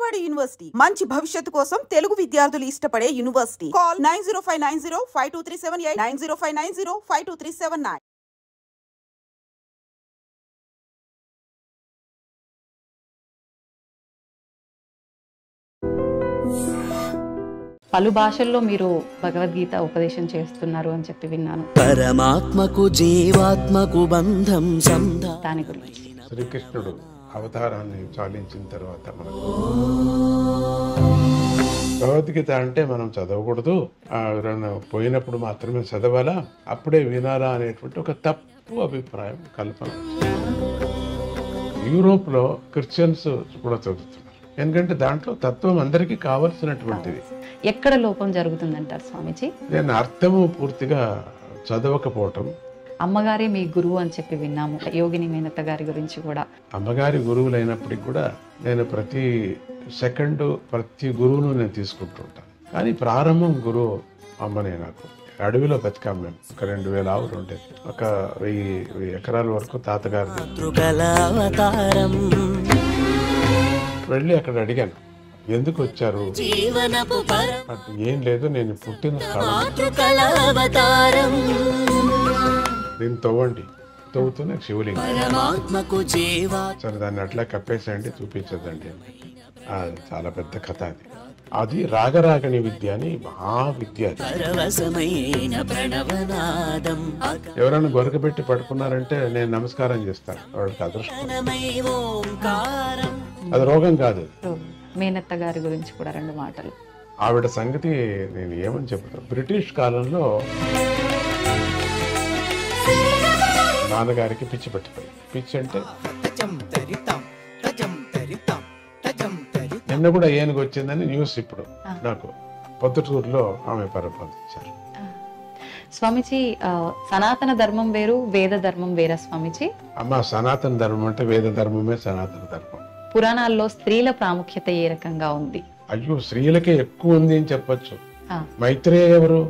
Vijayawada university మంచి భవిష్యత్తు కోసం తెలుగు విద్యార్థులు ఇష్టపడే యూనివర్సిటీ. కాల్ 9059052378 9059052379. పలు భాషల్లో మీరు భగవద్గీత ఉపదేశం చేస్తున్నారు అని చెప్పి విన్నాను. పరమాత్మకు జీవాత్మకు బంధం దాని గురించి శ్రీకృష్ణుడు అవతారాన్ని చాలించిన తర్వాత మనకు భగవద్గీత అంటే మనం చదవకూడదు, ఎవరైనా పోయినప్పుడు మాత్రమే చదవాలా, అప్పుడే వినాలా అనేటువంటి ఒక తప్పు అభిప్రాయం, కల్పన. యూరోప్లో క్రిస్టియన్స్ కూడా చదువుతున్నారు, ఎందుకంటే దాంట్లో తత్వం అందరికీ కావలసినటువంటిది. ఎక్కడ లోపం జరుగుతుందంటారు స్వామీజీ? నేను అర్థము పూర్తిగా చదవకపోవటం. అమ్మగారే మీ గురువు అని చెప్పి విన్నాము, యోగిని మేనత్త గారి గురించి కూడా. అమ్మగారి గురువులైనప్పటికీ కూడా నేను ప్రతి సెకండ్ ప్రతి గురువును నేను తీసుకుంటుంటాను. కానీ ప్రారంభం గురువు అమ్మనే నాకు. అడవిలో బతికాం మేము, ఒక 2000 ఆవులు ఉండేది, ఒక 1000 ఎకరాల వరకు తాతగారి వెళ్ళి అక్కడ అడిగాను, ఎందుకు వచ్చారు? ఏం లేదు, నేను పుట్టిన స్థలం, దీన్ని తవ్వండి. తవ్వుతున్న శివలింగం. సరే, దాన్ని అట్లా కప్పేసేయండి, చూపించదండి. అది చాలా పెద్ద కథ. అది రాగరాగని విద్య అని మహావిద్య. ఎవరైనా గొరకబెట్టి పడుకున్నారంటే నేను నమస్కారం చేస్తాను, వాళ్ళకి అదృష్టం. అది రోగం కాదు. మేనత్త గారి గురించి కూడా 2 మాటలు. ఆవిడ సంగతి నేను ఏమని చెప్తాను. బ్రిటిష్ కాలంలో నాన్నగారికి పిచ్చి పట్టిపోయి, పిచ్చి అంటే నిన్న కూడా ఏనుగు వచ్చిందని న్యూస్ ఇప్పుడు నాకు పొద్దుటూరులో ఆమె పరిపాలించారు. స్వామీజీ, సనాతన ధర్మం వేరు, వేద ధర్మం వేరా స్వామీజీ? అమ్మ, సనాతన ధర్మం అంటే వేద ధర్మమే సనాతన ధర్మం. పురాణాల్లో స్త్రీల ప్రాముఖ్యత ఏ రకంగా ఉంది? అయ్యో, స్త్రీలకే ఎక్కువ ఉంది అని చెప్పచ్చు. మైత్రేయ ఎవరు,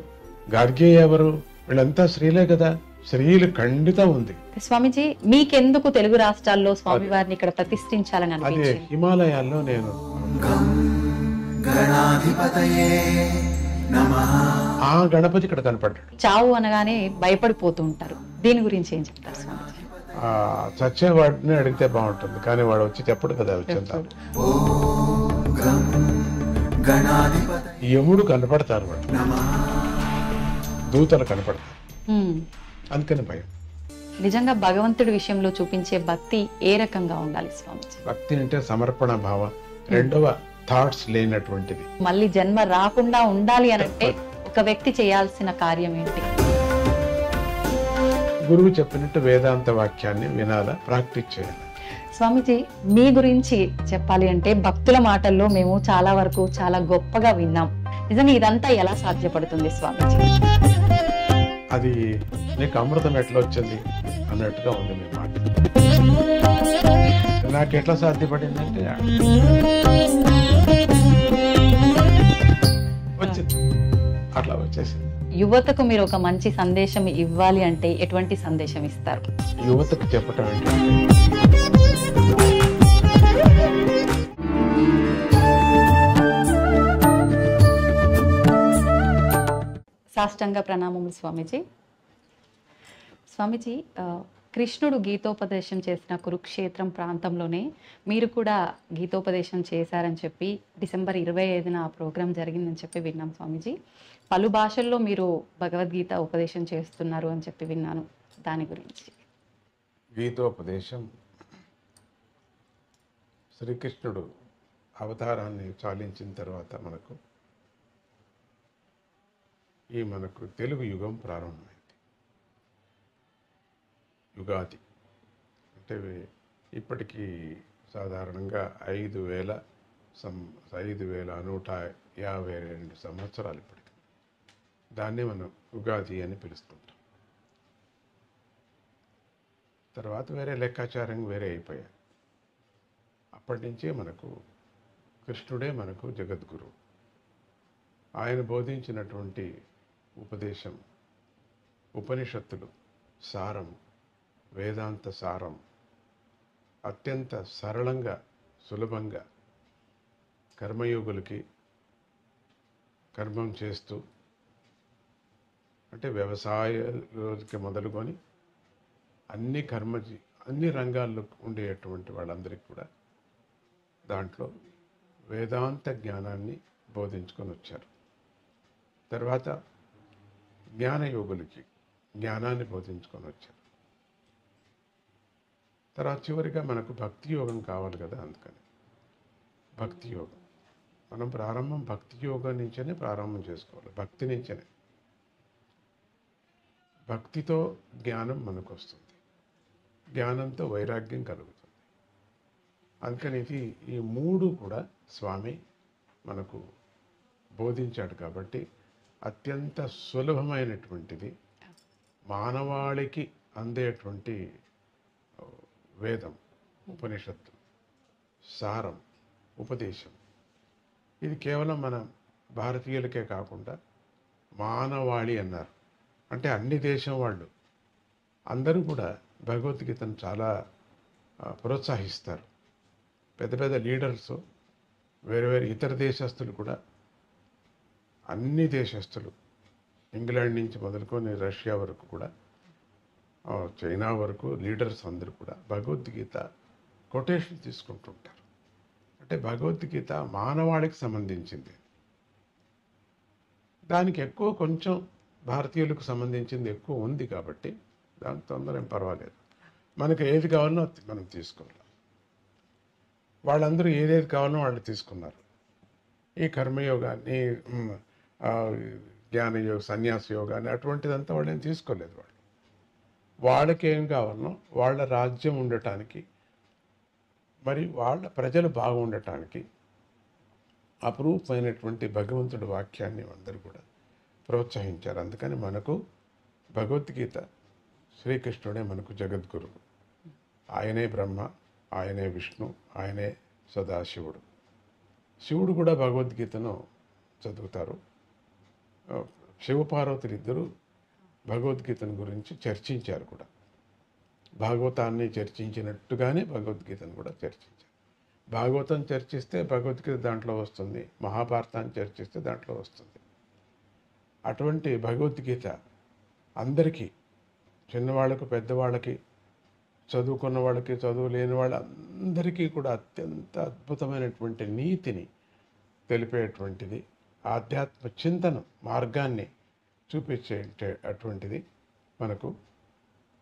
గార్గేయ ఎవరు, వీళ్ళంతా స్త్రీలే కదా. స్త్రీలు ఖండితం ఉంది. స్వామీజీ, మీకెందుకు తెలుగు రాష్ట్రాల్లో స్వామివారిని ఇక్కడ ప్రతిష్ఠించాలని అదే అనిపించింది? హిమాలయాల్లో నేను ఆ గణపతి ఇక్కడ కనపడ్డాడు. చావు అనగానే భయపడిపోతూ ఉంటారు, దీని గురించి ఏం చెప్తారు స్వామీజీ? చచ్చేవాడిని అడిగితే బాగుంటుంది, కానీ వాడు వచ్చి చెప్పడు కదా. వచ్చేంత యముడు కనపడతారు, వాడు దూతలు కనపడతారు, అందుకని భయం. నిజంగా భగవంతుడి విషయంలో చూపించే భక్తి ఏ రకంగా ఉండాలి స్వామీజీ? భక్తి అంటే సమర్పణ భావం, రెండవ థాట్స్ లేనటువంటిది. మళ్ళీ జన్మ రాకుండా ఉండాలి అనంటే ఒక వ్యక్తి చేయాల్సిన కార్యం ఏంటి? గురువు చెప్పినట్టు వేదాంత వాక్యాన్ని వినాలా, ప్రాక్టీస్ చేయాలి. స్వామీజీ, మీ గురించి చెప్పాలి అంటే భక్తుల మాటల్లో మేము చాలా వరకు చాలా గొప్పగా విన్నాం. నిజంగా ఇదంతా ఎలా సాధ్యపడుతుంది స్వామీజీ? అది నీకు అమృతం ఎట్లా వచ్చింది అన్నట్టుగా ఉంది మీ మాట. నాకు ఎట్లా సాధ్యపడిందంటే వచ్చింది, అట్లా వచ్చేసింది. యువతకు మీరు ఒక మంచి సందేశం ఇవ్వాలి అంటే ఎటువంటి సందేశం ఇస్తారు? యువతకు చెప్పటం ఏంటంటే, సాష్టాంగ ప్రణామములు స్వామీజీ. స్వామీజీ, కృష్ణుడు గీతోపదేశం చేసిన కురుక్షేత్రం ప్రాంతంలోనే మీరు కూడా గీతోపదేశం చేశారని చెప్పి డిసెంబర్ 25న ఆ ప్రోగ్రాం జరిగిందని చెప్పి విన్నాం స్వామీజీ. పలు భాషల్లో మీరు భగవద్గీత ఉపదేశం చేస్తున్నారు అని చెప్పి విన్నాను, దాని గురించి. గీతోపదేశం శ్రీకృష్ణుడు అవతారాన్ని చాలించిన తర్వాత మనకు తెలుగు యుగం ప్రారంభమైంది. యుగాది అంటే ఇప్పటికీ సాధారణంగా 5152 సంవత్సరాలు ఇప్పటికి. దాన్నే మనం యుగాది అని పిలుస్తుంటాం. తర్వాత వేరే లెక్కాచారం వేరే అయిపోయాయి. అప్పటి నుంచే మనకు కృష్ణుడే మనకు జగద్గురు. ఆయన బోధించినటువంటి ఉపదేశం, ఉపనిషత్తులు సారం, వేదాంత సారం అత్యంత సరళంగా, సులభంగా కర్మయోగులకి కర్మం చేస్తూ, అంటే వ్యవసాయాలకి మొదలుకొని అన్ని రంగాల్లో ఉండేటువంటి వాళ్ళందరికీ కూడా దాంట్లో వేదాంత జ్ఞానాన్ని బోధించుకొని వచ్చారు. తర్వాత జ్ఞానయోగులకి జ్ఞానాన్ని బోధించుకొని వచ్చారు. తర్వాత చివరిగా మనకు భక్తి యోగం కావాలి కదా, అందుకని భక్తి యోగం మనం భక్తి యోగం నుంచేనే ప్రారంభం చేసుకోవాలి. భక్తి నుంచేనే, భక్తితో జ్ఞానం మనకు వస్తుంది, జ్ఞానంతో వైరాగ్యం కలుగుతుంది. అందుకని ఈ మూడు కూడా స్వామి మనకు బోధించాడు. కాబట్టి అత్యంత సులభమైనటువంటిది, మానవాళికి అందేటువంటి వేదం, ఉపనిషత్తు సారం, ఉపదేశం. ఇది కేవలం మన భారతీయులకే కాకుండా మానవాళి అన్నారు. అంటే అన్ని దేశం వాళ్ళు అందరూ కూడా భగవద్గీతను చాలా ప్రోత్సహిస్తారు. పెద్ద పెద్ద లీడర్స్, వేరే వేరే ఇతర దేశస్తులు కూడా, అన్ని దేశస్తులు, ఇంగ్లాండ్ నుంచి మొదలుకొని రష్యా వరకు కూడా, చైనా వరకు లీడర్స్ అందరూ కూడా భగవద్గీత కొటేషన్ తీసుకుంటుంటారు. అంటే భగవద్గీత మానవాళికి సంబంధించింది. దానికి ఎక్కువ కొంచెం భారతీయులకు సంబంధించింది ఎక్కువ ఉంది కాబట్టి దాని తొందర ఏం పర్వాలేదు. మనకు ఏది కావాలనో మనం తీసుకోవాలి. వాళ్ళందరూ ఏదేది కావాలనో వాళ్ళు తీసుకున్నారు. ఈ కర్మయోగాన్ని, జ్ఞానయోగ, సన్యాస యోగాన్ని అటువంటిదంతా వాళ్ళేం తీసుకోలేదు. వాళ్ళకి ఏం కావాలనో, వాళ్ళ రాజ్యం ఉండటానికి, మరి వాళ్ళ ప్రజలు బాగుండటానికి అపురూపమైనటువంటి భగవంతుడి వాక్యాన్ని అందరూ కూడా ప్రోత్సహించారు. అందుకని మనకు భగవద్గీత, శ్రీకృష్ణుడే మనకు జగద్గురువు. ఆయనే బ్రహ్మ, ఆయనే విష్ణు, ఆయనే సదాశివుడు. శివుడు కూడా భగవద్గీతను చదువుతారు. శివపార్వతులు ఇద్దరు భగవద్గీతను గురించి చర్చించారు కూడా. భాగవతాన్ని చర్చించినట్టుగానే భగవద్గీతను కూడా చర్చించారు. భాగవతం చర్చిస్తే భగవద్గీత దాంట్లో వస్తుంది, మహాభారతాన్ని చర్చిస్తే దాంట్లో వస్తుంది. అటువంటి భగవద్గీత అందరికీ, చిన్నవాళ్ళకు, పెద్దవాళ్ళకి, చదువుకున్న వాళ్ళకి, చదువు లేని వాళ్ళందరికీ కూడా అత్యంత అద్భుతమైనటువంటి నీతిని తెలిపేటువంటిది, ఆధ్యాత్మ చింతన మార్గాన్ని చూపించే అటువంటిది మనకు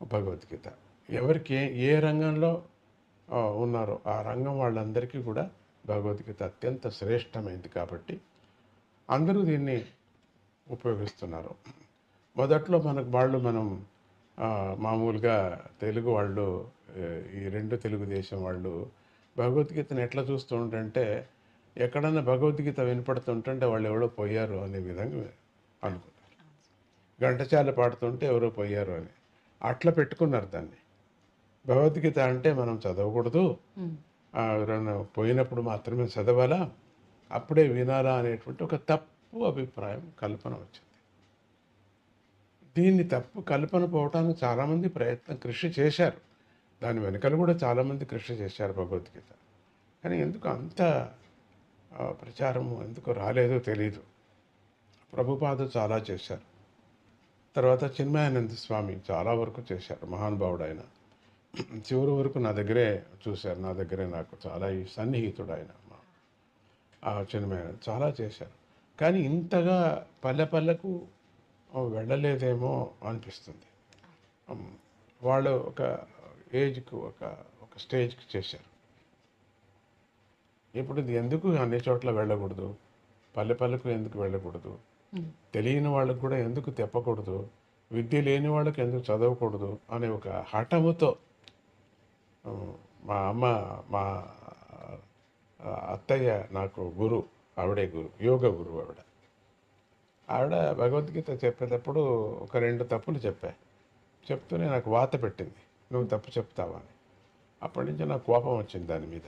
భగవద్గీత. ఎవరికి ఏ రంగంలో ఉన్నారో ఆ రంగం వాళ్ళందరికీ కూడా భగవద్గీత అత్యంత శ్రేష్టమైంది. కాబట్టి అందరూ దీన్ని ఉపయోగిస్తున్నారు. మొదట్లో మనం మామూలుగా తెలుగు వాళ్ళు, ఈ రెండు తెలుగుదేశం వాళ్ళు భగవద్గీతను ఎట్లా చూస్తూ ఉంటుంటే, ఎక్కడన్నా భగవద్గీత వినపడుతుంటే వాళ్ళు ఎవరో పోయారు అనే విధంగా అనుకున్నారు. ఘంటసాల పాడుతుంటే ఎవరో పోయారు అని అట్లా పెట్టుకున్నారు దాన్ని. భగవద్గీత అంటే మనం చదవకూడదు, ఎవరైనా పోయినప్పుడు మాత్రమే చదవాలా, అప్పుడే వినాలా అనేటువంటి ఒక తప్పు అభిప్రాయం, కల్పన వచ్చింది. దీన్ని తప్పు కల్పన పోవటానికి చాలామంది కృషి చేశారు. దాని వెనకాల కూడా చాలామంది కృషి చేశారు భగవద్గీత. కానీ ఎందుకు అంత ప్రచారము ఎందుకు రాలేదో తెలీదు. ప్రభుపాదులు చాలా చేశారు. తర్వాత చిన్మయానంద స్వామి చాలా వరకు చేశారు, మహానుభావుడు ఆయన. చివరి వరకు నా దగ్గరే చూశారు, నా దగ్గరే నాకు చాలా సన్నిహితుడు ఆయన. చిన్మయానంద చాలా చేశారు. కానీ ఇంతగా పల్లెకు వెళ్ళలేదేమో అనిపిస్తుంది. వాళ్ళు ఒక ఏజ్కు, ఒక స్టేజ్కి చేశారు. ఇప్పుడు ఇది ఎందుకు అన్ని చోట్ల వెళ్ళకూడదు, పల్లెకు ఎందుకు వెళ్ళకూడదు, తెలియని వాళ్ళకు కూడా ఎందుకు తెప్పకూడదు, విద్య లేని వాళ్ళకి ఎందుకు చదవకూడదు అనే ఒక హఠముతో మా అత్తయ్య నాకు గురువు, ఆవిడే గురువు, యోగ గురువు ఆవిడ భగవద్గీత చెప్పేటప్పుడు ఒక 2 తప్పులు చెప్తూనే నాకు వాత పెట్టింది, నువ్వు తప్పు చెప్తావా అని. అప్పటి నుంచి నాకు కోపం వచ్చింది దాని మీద.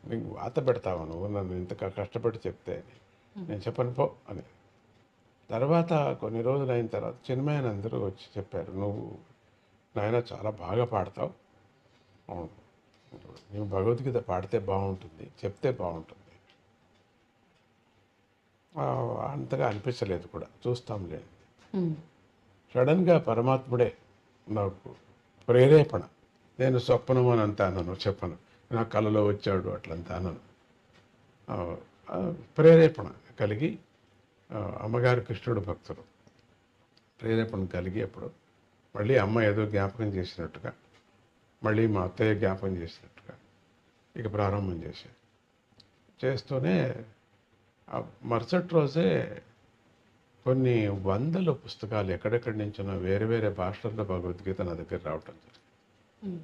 నీకు వాత పెడతావా నువ్వు, నన్ను ఇంత కష్టపడి చెప్తే అని. నేను చెప్పను పో అని. తర్వాత కొన్ని రోజులు అయిన తర్వాత చిన్మయానందరూ వచ్చి చెప్పారు, నువ్వు నాయన చాలా బాగా పాడతావు, నువ్వు భగవద్గీత పాడితే బాగుంటుంది, చెప్తే బాగుంటుంది అంతగా అనిపించలేదు కూడా, చూస్తాంలే. ఉమ్, సడన్గా పరమాత్ముడే నాకు ప్రేరేపణ. నేను స్వప్నం అని అంత అనను, చెప్పను. నా కలలో వచ్చాడు అట్లంతా అనను. ఆ, ఆ, ప్రేరేపణ కలిగి, అమ్మగారు కృష్ణుడు భక్తుడు, ప్రేరేపణ కలిగి అప్పుడు మళ్ళీ అమ్మ ఏదో జ్ఞాపకం చేసినట్టుగా, మళ్ళీ మా అత్తయ్య జ్ఞాపకం చేసినట్టుగా ఇక ప్రారంభం చేస్తూనే ఆ మరుసటి రోజే కొన్ని వందల పుస్తకాలు ఎక్కడెక్కడి నుంచినో వేరే వేరే భాషల్లో భగవద్గీత నా దగ్గర రావటం జరిగింది. ఉమ్,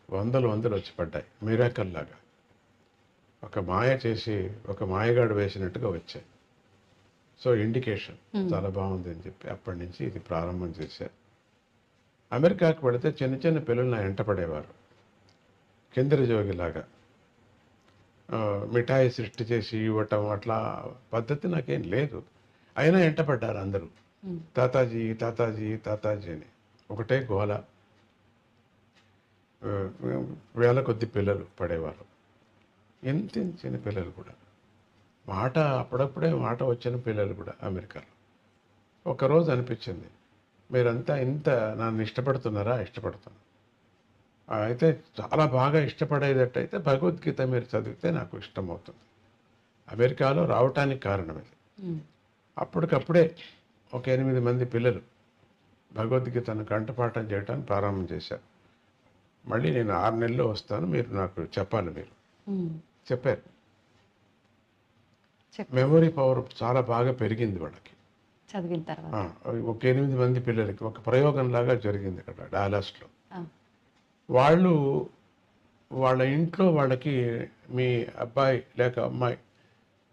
వందలు వచ్చి పడ్డాయి, మిరాకల్ లాగా. ఒక మాయ చేసి ఒక మాయగాడు వేసినట్టుగా వచ్చాయి. సో ఇండికేషన్ చాలా బాగుంది అని చెప్పి అప్పటి నుంచి ఇది ప్రారంభం చేశారు. అమెరికాకు వెళితే చిన్న చిన్న పిల్లలు నా వెంట పడేవారు, కిందరి జోగిలాగా. మిఠాయి సృష్టి చేసి ఇవ్వటం అట్లా పద్ధతి నాకేం లేదు. అయినా వెంట పడ్డారు అందరూ, తాతాజీ తాతాజీ తాతాజీ అని. ఒకటే గోల. వేల కొద్ది పిల్లలు పడేవారు, ఎంత చిన్న పిల్లలు కూడా. మాట అప్పుడప్పుడే మాట వచ్చిన పిల్లలు కూడా అమెరికాలో. ఒకరోజు అనిపించింది, మీరంతా ఇంత నన్ను ఇష్టపడుతున్నారా? ఇష్టపడుతున్నా. అయితే చాలా బాగా ఇష్టపడేటట్టయితే భగవద్గీత మీరు చదివితే నాకు ఇష్టమవుతుంది. అమెరికాలో రావటానికి కారణం ఇది. ఉమ్, అప్పటికప్పుడే ఒక 8 మంది పిల్లలు భగవద్గీతను కంఠపాఠం చేయడానికి ప్రారంభం చేశారు. మళ్ళీ నేను 6 నెలల్లో వస్తాను, మీరు నాకు చెప్పాలి. మీరు ఉమ్, చెప్పారు. చెప్పు. మెమొరీ పవర్ చాలా బాగా పెరిగింది వాళ్ళకి. చదివిన తర్వాత ఒక 8 మంది పిల్లలకి ఒక ప్రయోగంలాగా జరిగింది ఇక్కడ డాలస్లో. ఆ, వాళ్ళు వాళ్ళ ఇంట్లో వాళ్ళకి మీ అబ్బాయి లేక అమ్మాయి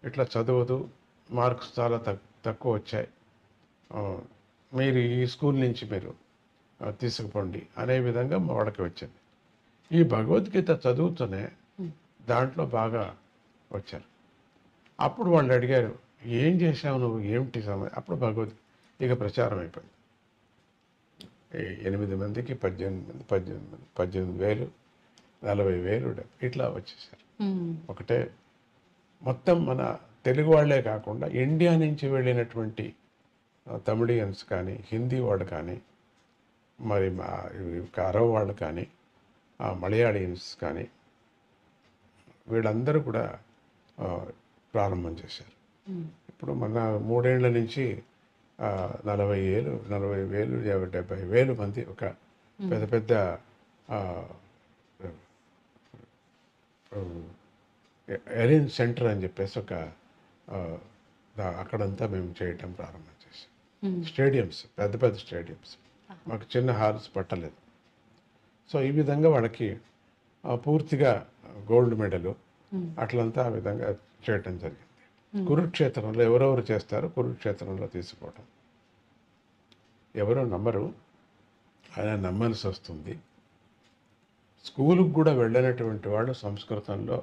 ఇట్లా చదవదు, మార్క్స్ చాలా తక్కువ వచ్చాయి, మీరు ఈ స్కూల్ నుంచి మీరు తీసుకుపోండి అనే విధంగా వాళ్ళకి వచ్చింది. ఈ భగవద్గీత చదువుతూనే దాంట్లో బాగా వచ్చారు. అప్పుడు వాళ్ళు అడిగారు, ఏం చేశావు నువ్వు, ఏమిటి సమయం? అప్పుడు భగవద్గీత ఇక ప్రచారం అయిపోయింది. 8 మందికి 18 మంది, 18,000, 40,000 ఇట్లా వచ్చేసారు. ఉమ్, ఒకటే మొత్తం మన తెలుగు వాళ్ళే కాకుండా ఇండియా నుంచి వెళ్ళినటువంటి తమిళియన్స్ కానీ, హిందీ వాళ్ళు కానీ, మరి అరవ్ వాళ్ళు కానీ, మలయాళీయన్స్ కానీ, వీళ్ళందరూ కూడా ప్రారంభం చేశారు. ఉమ్, ఇప్పుడు మన 3 ఏళ్ల నుంచి 40,000, 40,000, 70,000 మంది ఒక పెద్ద పెద్ద ఎరిన్ సెంటర్ అని చెప్పేసి ఒక అక్కడంతా మేము చేయటం ప్రారంభం చేసాం. స్టేడియంస్, పెద్ద పెద్ద స్టేడియంస్, మాకు చిన్న హాల్స్ పట్టలేదు. సో ఈ విధంగా వాళ్ళకి పూర్తిగా గోల్డ్ మెడలు అట్లంతా ఆ విధంగా చేయటం జరిగింది. కురుక్షేత్రంలో ఎవరెవరు చేస్తారో కురుక్షేత్రంలో తీసుకోవటం. ఎవరో నమ్మరు, ఆయన నమ్మాల్సి వస్తుంది. స్కూలుకు కూడా వెళ్ళినటువంటి వాళ్ళు సంస్కృతంలో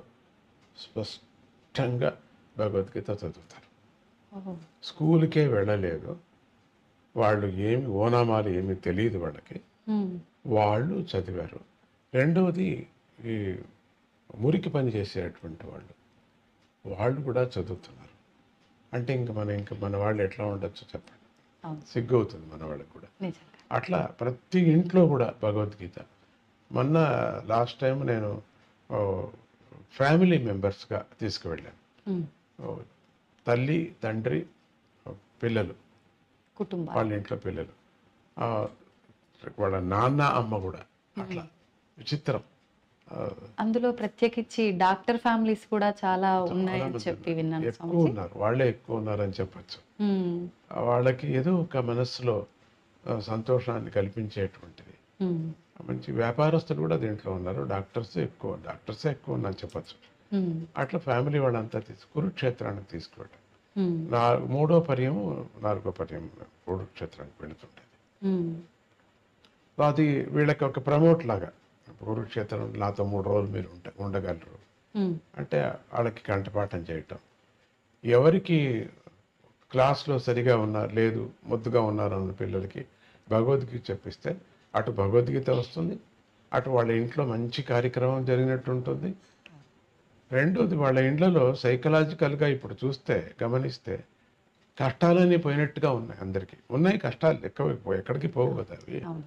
స్పష్టంగా భగవద్గీత చదువుతారు. ఓహో, స్కూల్కే వెళ్ళలేదు వాళ్ళు, ఏమి ఓనామాలు ఏమీ తెలియదు వాళ్ళకి, ఉమ్, వాళ్ళు చదివారు. రెండవది ఈ మురికి పని చేసేటువంటి వాళ్ళు కూడా చదువుతున్నారు. అంటే ఇంక మన వాళ్ళు ఎట్లా ఉండొచ్చు చెప్పండి, అవును, సిగ్గు అవుతుంది మన వాళ్ళకి కూడా. నిజంగా. అట్లా ప్రతి ఇంట్లో కూడా భగవద్గీత. మొన్న లాస్ట్ టైం నేను ఫ్యామిలీ మెంబర్స్గా తీసుకువెళ్ళాను. ఉమ్, తల్లి, తండ్రి, పిల్లలు, కుటుంబం. వాళ్ళ ఇంట్లో పిల్లలు, వాళ్ళ నాన్న, అమ్మ కూడా. అట్లా విచిత్రం. అందులో ప్రత్యేకించి డాక్టర్ ఫ్యామిలీస్ కూడా చాలా ఉన్నాయని మంది చెప్పి విన్నాను ఎక్కువ స్వామిజీ. ఉన్నారు, వాళ్ళే ఎక్కువ ఉన్నారని చెప్పచ్చు. ఉమ్, వాళ్ళకి ఏదో ఒక మనస్సులో సంతోషాన్ని కల్పించేటువంటిది. ఉమ్, మంచి వ్యాపారస్తులు కూడా దీంట్లో ఉన్నారు, డాక్టర్సే ఎక్కువ ఉన్నారు చెప్పచ్చు. ఉమ్, అట్లా ఫ్యామిలీ వాళ్ళంతా కురుక్షేత్రానికి తీసుకువెళ్ళాం. ఉమ్, 3వ పర్యము 4వ పర్యం కురుక్షేత్రానికి వెళుతుంటుంది. ఉమ్, అది వీళ్ళకి ఒక ప్రమోట్ లాగా. కురుక్షేత్రం నాతో 3 రోజులు మీరు ఉండగలరు ఉమ్, అంటే వాళ్ళకి కంఠపాఠం చేయటం. ఎవరికి క్లాస్లో సరిగా ఉన్నారు లేదు మొద్దుగా ఉన్నారు అన్న పిల్లలకి భగవద్గీత చెప్పిస్తే అటు భగవద్గీత వస్తుంది, అటు వాళ్ళ ఇంట్లో మంచి కార్యక్రమం జరిగినట్టు ఉంటుంది. రెండోది వాళ్ళ ఇండ్లలో సైకలాజికల్గా ఇప్పుడు చూస్తే గమనిస్తే కష్టాలన్నీ పోయినట్టుగా ఉన్నాయి, అందరికీ ఉన్నాయి కష్టాలు, ఎక్కడికి పోవు కదా అవి. అవును.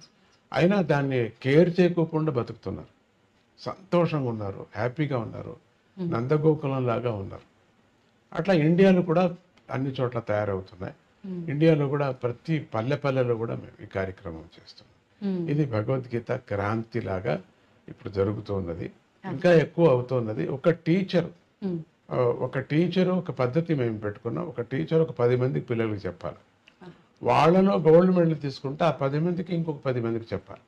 అయినా దాన్ని కేర్ చేయకోకుండా బతుకుతున్నారు, సంతోషంగా ఉన్నారు, హ్యాపీగా ఉన్నారు, నందగోకులం లాగా ఉన్నారు. అట్లా ఇండియాలో కూడా అన్ని చోట్ల తయారవుతున్నాయి. ఇండియాలో కూడా ప్రతి పల్లెలో కూడా మేము ఈ కార్యక్రమం చేస్తున్నాం. ఇది భగవద్గీత క్రాంతి లాగా ఇప్పుడు జరుగుతున్నది, ఇంకా ఎక్కువ అవుతున్నది. ఒక టీచరు ఒక పద్ధతి మేము పెట్టుకున్నాం. ఒక టీచర్ ఒక 10 మందికి పిల్లలకు చెప్పాలి, వాళ్ళలో గోల్డ్ మెడల్ తీసుకుంటే ఆ 10 మందికి ఇంకొక 10 మందికి చెప్పాలి.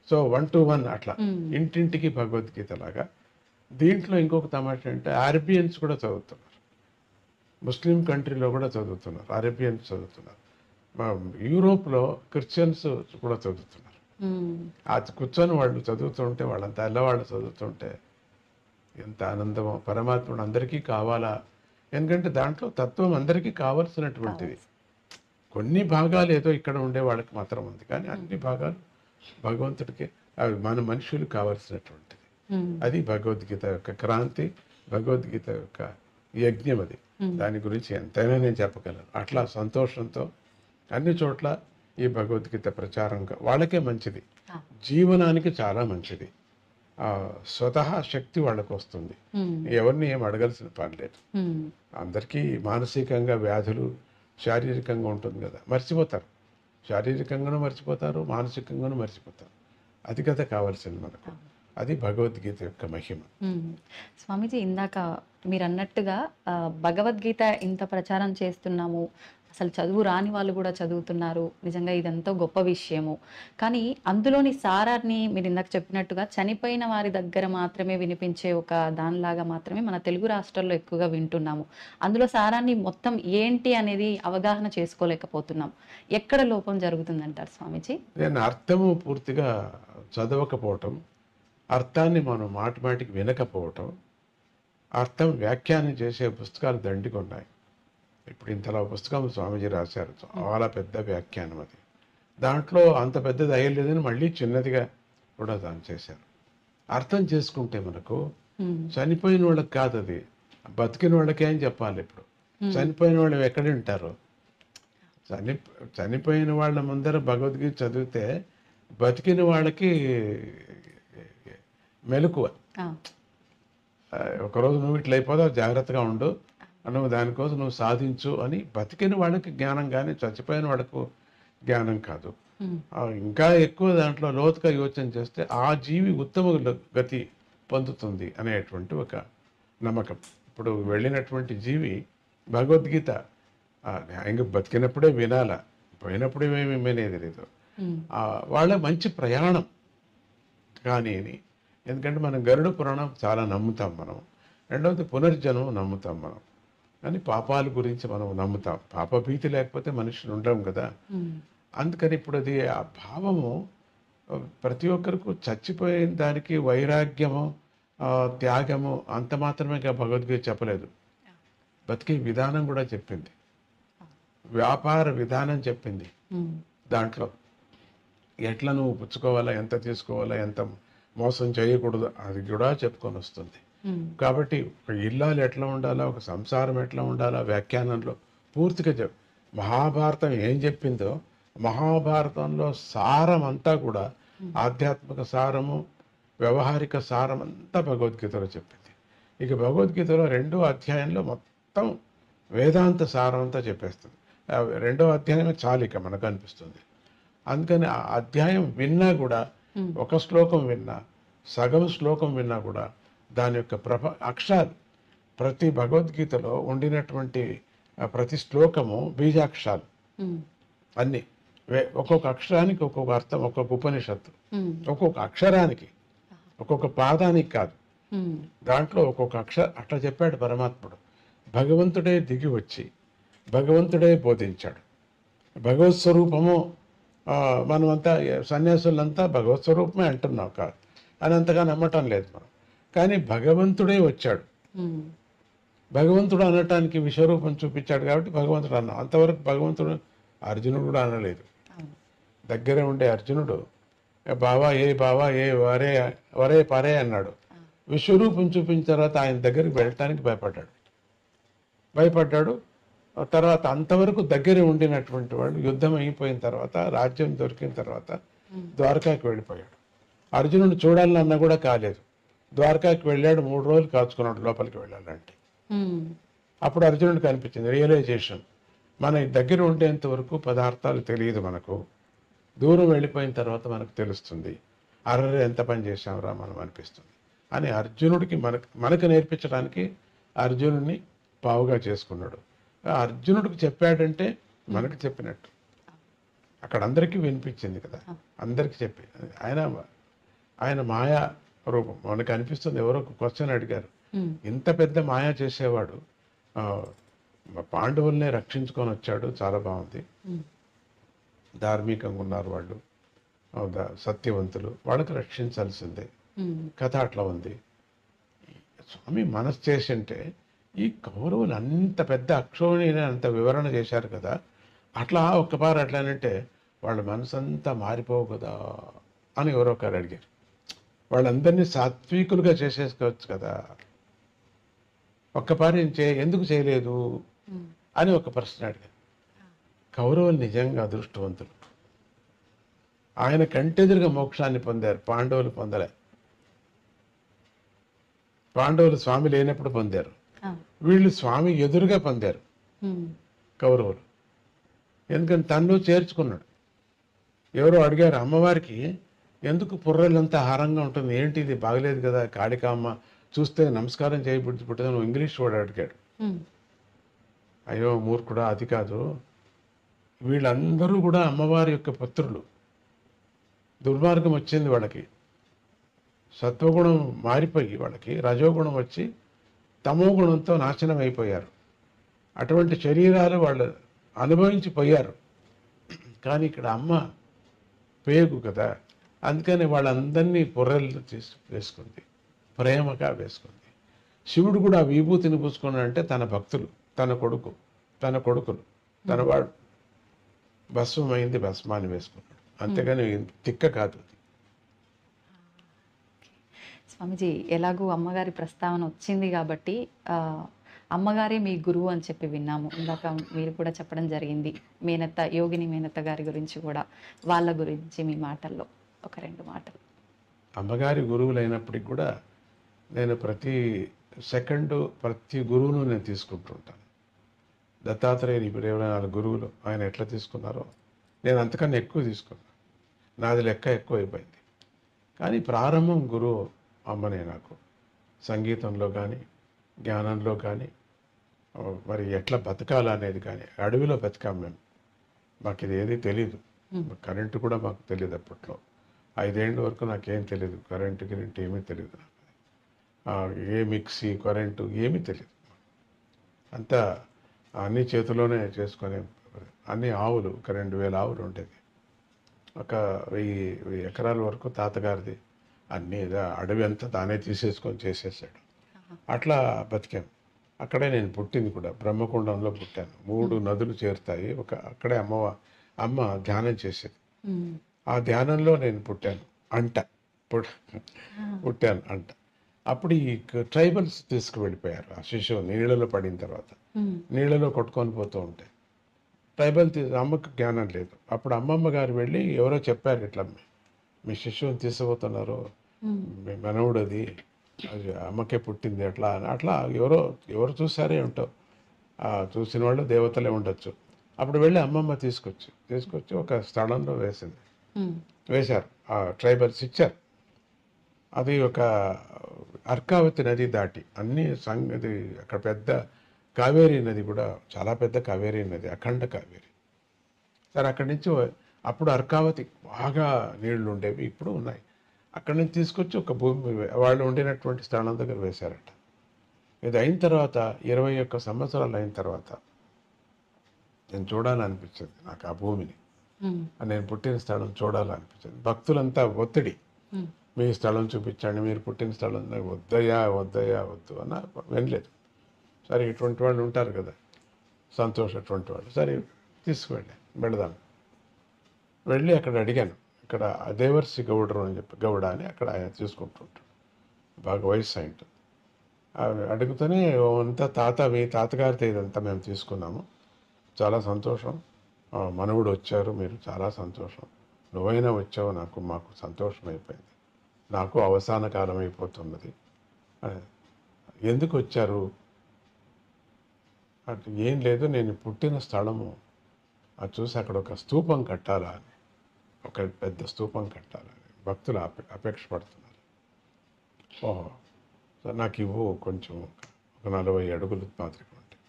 సో 1 to 1 అట్లా ఇంటింటికి భగవద్గీత లాగా. దీంట్లో ఇంకొక తమాషా అంటే అరేబియన్స్ కూడా చదువుతున్నారు, ముస్లిం కంట్రీలో కూడా చదువుతున్నారు, అరేబియన్స్ చదువుతున్నారు, యూరోప్లో క్రిస్టియన్స్ కూడా చదువుతున్నారు. అది కూర్చొని వాళ్ళు చదువుతుంటే, వాళ్ళంతా తెల్లవాళ్ళు చదువుతుంటే ఎంత ఆనందమో. పరమాత్ముడు అందరికీ కావాలా, ఎందుకంటే దాంట్లో తత్వం అందరికీ కావలసినటువంటిది. కొన్ని భాగాలు ఏదో ఇక్కడ ఉండే వాళ్ళకి మాత్రం ఉంది, కానీ అన్ని భాగాలు భగవంతుడికి, అవి మన మనుషులు కావలసినటువంటిది. అది భగవద్గీత యొక్క క్రాంతి, భగవద్గీత యొక్క యజ్ఞం. అది దాని గురించి ఎంతైనా నేను చెప్పగలను. అట్లా సంతోషంతో అన్ని చోట్ల ఈ భగవద్గీత ప్రచారంగా వాళ్ళకే మంచిది, జీవనానికి చాలా మంచిది. స్వతహా శక్తి వాళ్ళకు వస్తుంది, ఎవరిని ఏం అడగాల్సిన పని లేదు. అందరికీ మానసికంగా వ్యాధులు, శారీరకంగా ఉంటుంది కదా, మర్చిపోతారు, శారీరకంగానూ మర్చిపోతారు, మానసికంగానూ మర్చిపోతారు. అది కదా కావాల్సింది మనకు. అది భగవద్గీత యొక్క మహిమ. స్వామీజీ, ఇందాక మీరు అన్నట్టుగా భగవద్గీత ఇంత ప్రచారం చేస్తున్నాము, అసలు చదువు రాని వాళ్ళు కూడా చదువుతున్నారు, నిజంగా ఇదంతా గొప్ప విషయము. కానీ అందులోని సారాన్ని మీరు ఇందాక చెప్పినట్టుగా చనిపోయిన వారి దగ్గర మాత్రమే వినిపించే ఒక దానిలాగా మాత్రమే మన తెలుగు రాష్ట్రాల్లో ఎక్కువగా వింటున్నాము. అందులో సారాన్ని మొత్తం ఏంటి అనేది అవగాహన చేసుకోలేకపోతున్నాం. ఎక్కడ లోపం జరుగుతుందంటారు స్వామీజీ? నేను అర్థము పూర్తిగా చదవకపోవటం, అర్థాన్ని మనం మాటిమాటికి వినకపోవటం, అర్థం వ్యాఖ్యానం చేసే పుస్తకాలు దండిగా ఉన్నాయి. ఇప్పుడు ఇంతలా పుస్తకం స్వామీజీ రాశారు, చాలా పెద్ద వ్యాఖ్యానం. అది దాంట్లో అంత పెద్దది అయ్యలేదని మళ్ళీ చిన్నదిగా కూడా దాన్ని చేశారు. అర్థం చేసుకుంటే మనకు చనిపోయిన వాళ్ళకి కాదు, అది బతికిన వాళ్ళకే అని చెప్పాలి. ఇప్పుడు చనిపోయిన వాళ్ళు ఎక్కడ ఉంటారు? చనిపోయిన వాళ్ళ ముందర భగవద్గీత చదివితే బతికిన వాళ్ళకి మెలకువ. ఒకరోజు నువ్వు ఇట్లా అయిపోతావు, జాగ్రత్తగా ఉండు, నువ్వు దానికోసం నువ్వు సాధించు అని బతికిన వాళ్ళకి జ్ఞానం, కానీ చచ్చిపోయిన వాళ్ళకు జ్ఞానం కాదు. ఇంకా ఎక్కువ దాంట్లో లోతుగా యోచన చేస్తే ఆ జీవి ఉత్తమ గతి పొందుతుంది అనేటువంటి ఒక నమ్మకం. ఇప్పుడు వెళ్ళినటువంటి జీవి భగవద్గీత ఇంకా బతికినప్పుడే వినాలా, పోయినప్పుడే ఏమి వినేది లేదు. వాళ్ళ మంచి ప్రయాణం కానీ, ఎందుకంటే మనం గరుడ పురాణం చాలా నమ్ముతాం మనం. రెండవది పునర్జన్మం నమ్ముతాం మనం, కానీ పాపాల గురించి మనం నమ్ముతాం. పాపభీతి లేకపోతే మనుషులు ఉండడం కదా. అందుకని ఇప్పుడు అది ఆ భావము ప్రతి ఒక్కరికి చచ్చిపోయిన దానికి వైరాగ్యము, త్యాగము అంత మాత్రమే భగవద్గీత చెప్పలేదు. బతికే విధానం కూడా చెప్పింది, వ్యాపార విధానం చెప్పింది. దాంట్లో ఎట్లా నువ్వు పుచ్చుకోవాలా, ఎంత తీసుకోవాలా, ఎంత మోసం చేయకూడదు, అది కూడా చెప్పుకొని వస్తుంది. కాబట్టి ఒక ఇల్లాలు ఎట్లా ఉండాలా, ఒక సంసారం ఎట్లా ఉండాలా వ్యాఖ్యానంలో పూర్తిగా మహాభారతం ఏం చెప్పిందో, మహాభారతంలో సారం అంతా కూడా ఆధ్యాత్మిక సారము, వ్యవహారిక సారం అంతా భగవద్గీతలో చెప్పింది. ఇక భగవద్గీతలో 2వ అధ్యాయంలో మొత్తం వేదాంత సారం అంతా చెప్పేస్తుంది. 2వ అధ్యాయమే చాలిక మనకు అనిపిస్తుంది. అందుకని ఆ అధ్యాయం విన్నా కూడా, ఒక శ్లోకం విన్నా, సగం శ్లోకం విన్నా కూడా దాని యొక్క అక్షరాలు, ప్రతి భగవద్గీతలో ఉండినటువంటి ప్రతి శ్లోకము బీజాక్షరాలు అన్నీ. ఒక్కొక్క అక్షరానికి ఒక్కొక్క అర్థం, ఒక్కొక్క ఉపనిషత్తు, ఒక్కొక్క అక్షరానికి, ఒక్కొక్క పాదానికి కాదు, దాంట్లో ఒక్కొక్క అట్లా చెప్పాడు పరమాత్ముడు. భగవంతుడే దిగి వచ్చి భగవంతుడే బోధించాడు. భగవత్ స్వరూపము మనమంతా సన్యాసులంతా భగవత్ స్వరూపమే అంటున్నాం కాదు అని అంతగా నమ్మటం లేదు మనం. కానీ భగవంతుడే వచ్చాడు, భగవంతుడు అనటానికి విశ్వరూపం చూపించాడు కాబట్టి భగవంతుడు అన్నాం. అంతవరకు భగవంతుడు అర్జునుడు కూడా అనలేదు. దగ్గర ఉండే అర్జునుడు బావా ఏ వరే పరే అన్నాడు. విశ్వరూపం చూపించిన తర్వాత ఆయన దగ్గరికి వెళ్ళటానికి భయపడ్డాడు. తర్వాత అంతవరకు దగ్గర ఉండినటువంటి వాడు యుద్ధం అయిపోయిన తర్వాత రాజ్యం దొరికిన తర్వాత ద్వారకాకి వెళ్ళిపోయాడు. అర్జునుడు చూడాలన్నా కూడా కాలేదు. ద్వారకాకి వెళ్ళాడు, 3 రోజులు కాచుకున్నాడు లోపలికి వెళ్ళాలంటే. అప్పుడు అర్జునుడికి అనిపించింది రియలైజేషన్, మన దగ్గర ఉండేంత వరకు పదార్థాలు తెలియదు మనకు, దూరం వెళ్ళిపోయిన తర్వాత మనకు తెలుస్తుంది, అర్రే ఎంత పని చేశాంరా మనం అనిపిస్తుంది అని అర్జునుడికి మనకు నేర్పించడానికి అర్జునుడిని పావుగా చేసుకున్నాడు. అర్జునుడికి చెప్పాడంటే మనకు చెప్పినట్టు, అక్కడ అందరికీ వినిపించింది కదా, అందరికీ చెప్పి ఆయన మాయా రూపం మనకు అనిపిస్తుంది. ఎవరో ఒక క్వశ్చన్ అడిగారు, ఇంత పెద్ద మాయా చేసేవాడు పాండవుల్నే రక్షించుకొని వచ్చాడు, చాలా బాగుంది, ధార్మికంగా ఉన్నారు వాళ్ళు, సత్యవంతులు, వాళ్ళకి రక్షించాల్సిందే, కథ అట్లా ఉంది. స్వామి మనసు చేసింటే ఈ కౌరవులు అంత పెద్ద అక్షోణిని అంత వివరణ చేశారు కదా, అట్లా ఒక్కపారు అట్లానంటే వాళ్ళ మనసు అంతా మారిపోవు కదా అని ఎవరో ఒకరు అడిగారు. వాళ్ళందరినీ సాత్వికులుగా చేసేసుకోవచ్చు కదా, ఒక్కపారి ఎందుకు చేయలేదు అని ఒక ప్రశ్న అడిగారు. కౌరవులు నిజంగా అదృష్టవంతులు, ఆయన కంటెదురుగా మోక్షాన్ని పొందారు, పాండవులు పొందలే. పాండవులు స్వామి లేనప్పుడు పొందారు, వీళ్ళు స్వామి ఎదురుగా పొందారు కౌరవులు. ఎందుకంటే తన్ను చేర్చుకున్నాడు. ఎవరో అడిగారు అమ్మవారికి, ఎందుకు పుర్రెలంతా హారంగా ఉంటుంది, ఏంటి ఇది బాగలేదు కదా, కాళికామ్మ చూస్తే నమస్కారం చేయబుద్ధి పుట్టదని ఇంగ్లీష్ వాడు అడిగాడు. అయ్యో మూర్ఖుడా, అది కాదు, వీళ్ళందరూ కూడా అమ్మవారి యొక్క పుత్రులు. దుర్మార్గం వచ్చింది వాళ్ళకి, సత్వగుణం మారిపోయి వాళ్ళకి రజోగుణం వచ్చి తమో గుణంతో నాశనం అయిపోయారు. అటువంటి శరీరాలు వాళ్ళు అనుభవించిపోయారు. కానీ ఇక్కడ అమ్మ పేగు కదా, అందుకని వాళ్ళందరినీ పొర్రెలు వేసుకుంది, ప్రేమగా వేసుకుంది. శివుడు కూడా విభూతిని పూసుకున్నాడంటే తన భక్తులు, తన కొడుకులు, తన వాడు భస్మమైంది, భస్మాన్ని వేసుకున్నాడు, అంతేగాని తిక్క కాదు. స్వామిజీ, ఎలాగూ అమ్మగారి ప్రస్తావన వచ్చింది కాబట్టి అమ్మగారే మీ గురువు అని చెప్పి విన్నాము. ఇందాక మీరు కూడా చెప్పడం జరిగింది, మేనత్త యోగిని మేనత్త గారి గురించి కూడా, వాళ్ళ గురించి మీ మాటల్లో ఒక 2 మాటలు. అమ్మగారి గురువులైనప్పటికి కూడా నేను ప్రతి సెకండు ప్రతి గురువును నేను తీసుకుంటుంటాను. దత్తాత్రేయుని ఇప్పుడు 24 గురువులు ఆయన ఎట్లా తీసుకున్నారో నేను అంతకన్నా ఎక్కువ తీసుకున్నాను. నాది లెక్క ఎక్కువ అయిపోయింది. కానీ ప్రారంభం గురువు అమ్మనే నాకు, సంగీతంలో కానీ జ్ఞానంలో కానీ, మరి ఎట్లా బతకాలనేది కానీ. అడవిలో బతికాం మేము, మాకు ఇది ఏది తెలీదు, కరెంటు కూడా మాకు తెలియదు అప్పట్లో. 5 ఏళ్ళ వరకు నాకేం తెలియదు, కరెంటు ఏమీ తెలియదు నాకు, ఏ మిక్సీ కరెంటు ఏమీ తెలియదు. అంతా అన్ని చేతిలోనే చేసుకొని, అన్ని ఆవులు, ఒక 2000 ఆవులు ఉండేది, ఒక 1000 ఎకరాల వరకు తాతగారిది, అన్నీ అడవి అంతా తానే తీసేసుకొని చేసేసాడు. అట్లా బతికాం. అక్కడే నేను పుట్టింది కూడా, బ్రహ్మకుండంలో పుట్టాను. 3 నదులు చేరుతాయి, అక్కడే అమ్మ ధ్యానం చేసేది. ఆ ధ్యానంలో నేను పుట్టాను పుట్టాను అంట. అప్పుడు ఈ ట్రైబల్స్ తీసుకువెళ్ళిపోయారు ఆ శిశువు నీళ్ళలో పడిన తర్వాత, నీళ్ళలో కొట్టుకొని పోతూ ఉంటే ట్రైబల్ అమ్మకు జ్ఞానం లేదు. అప్పుడు అమ్మమ్మ గారు వెళ్ళి ఎవరో చెప్పారు, ఇట్లా మీ శిశువుని తీసుకుపోతున్నారు, మీ మనవుడు అది అమ్మకే పుట్టింది అట్లా అని. అట్లా ఎవరు చూసారే ఉంటావు, చూసిన వాళ్ళు దేవతలే ఉండొచ్చు. అప్పుడు వెళ్ళి అమ్మమ్మ తీసుకొచ్చి ఒక స్థలంలో వేశారు. ఆ ట్రైబల్స్ ఇచ్చారు. అది ఒక అర్కావతి నది దాటి అది అక్కడ పెద్ద కావేరీ నది కూడా, చాలా పెద్ద కావేరీ నది, అఖండ కావేరీ. సరే అక్కడి నుంచి అప్పుడు అర్కావతి బాగా నీళ్లు ఉండేవి, ఇప్పుడు ఉన్నాయి. అక్కడి నుంచి తీసుకొచ్చి ఒక భూమి వాళ్ళు ఉండినటువంటి స్థలం దగ్గర వేశారట. ఇది అయిన తర్వాత 21 సంవత్సరాలు అయిన తర్వాత నేను చూడాలనిపించింది నాకు ఆ భూమిని, నేను పుట్టిన స్థలం చూడాలనిపించింది. భక్తులంతా ఒత్తిడి, మీ స్థలం చూపించండి, మీరు పుట్టిన స్థలం, వద్దు అన్న వినలేదు. సరే ఇటువంటి వాళ్ళు ఉంటారు కదా, సంతోషటువంటి వాళ్ళు, సరే వెళదాం. వెళ్ళి అక్కడ అడిగాను, ఇక్కడ దేవర్సి గౌడ అని అక్కడ ఆయన చూసుకుంటుంటాడు, బాగా వయసు అయింటుంది. అడుగుతూనే అంతా మీ తాతగారితో ఇదంతా మేము తీసుకున్నాము, చాలా సంతోషం. మనవుడు వచ్చారు, మీరు చాలా సంతోషం. నువ్వైనా వచ్చావు, మాకు సంతోషం అయిపోయింది. నాకు అవసాన కాలం అయిపోతున్నది. ఎందుకు వచ్చారు అంటే ఏం లేదు, నేను పుట్టిన స్థలము అది చూసి అక్కడ ఒక స్తూపం కట్టాలా అని, ఒక పెద్ద స్తూపం కట్టాలని భక్తులు అపేక్ష పడుతున్నారు. ఓహో, నాకు ఇవ్వు కొంచెం, ఒక 40 అడుగులు మాత్రమే ఉంటాయి.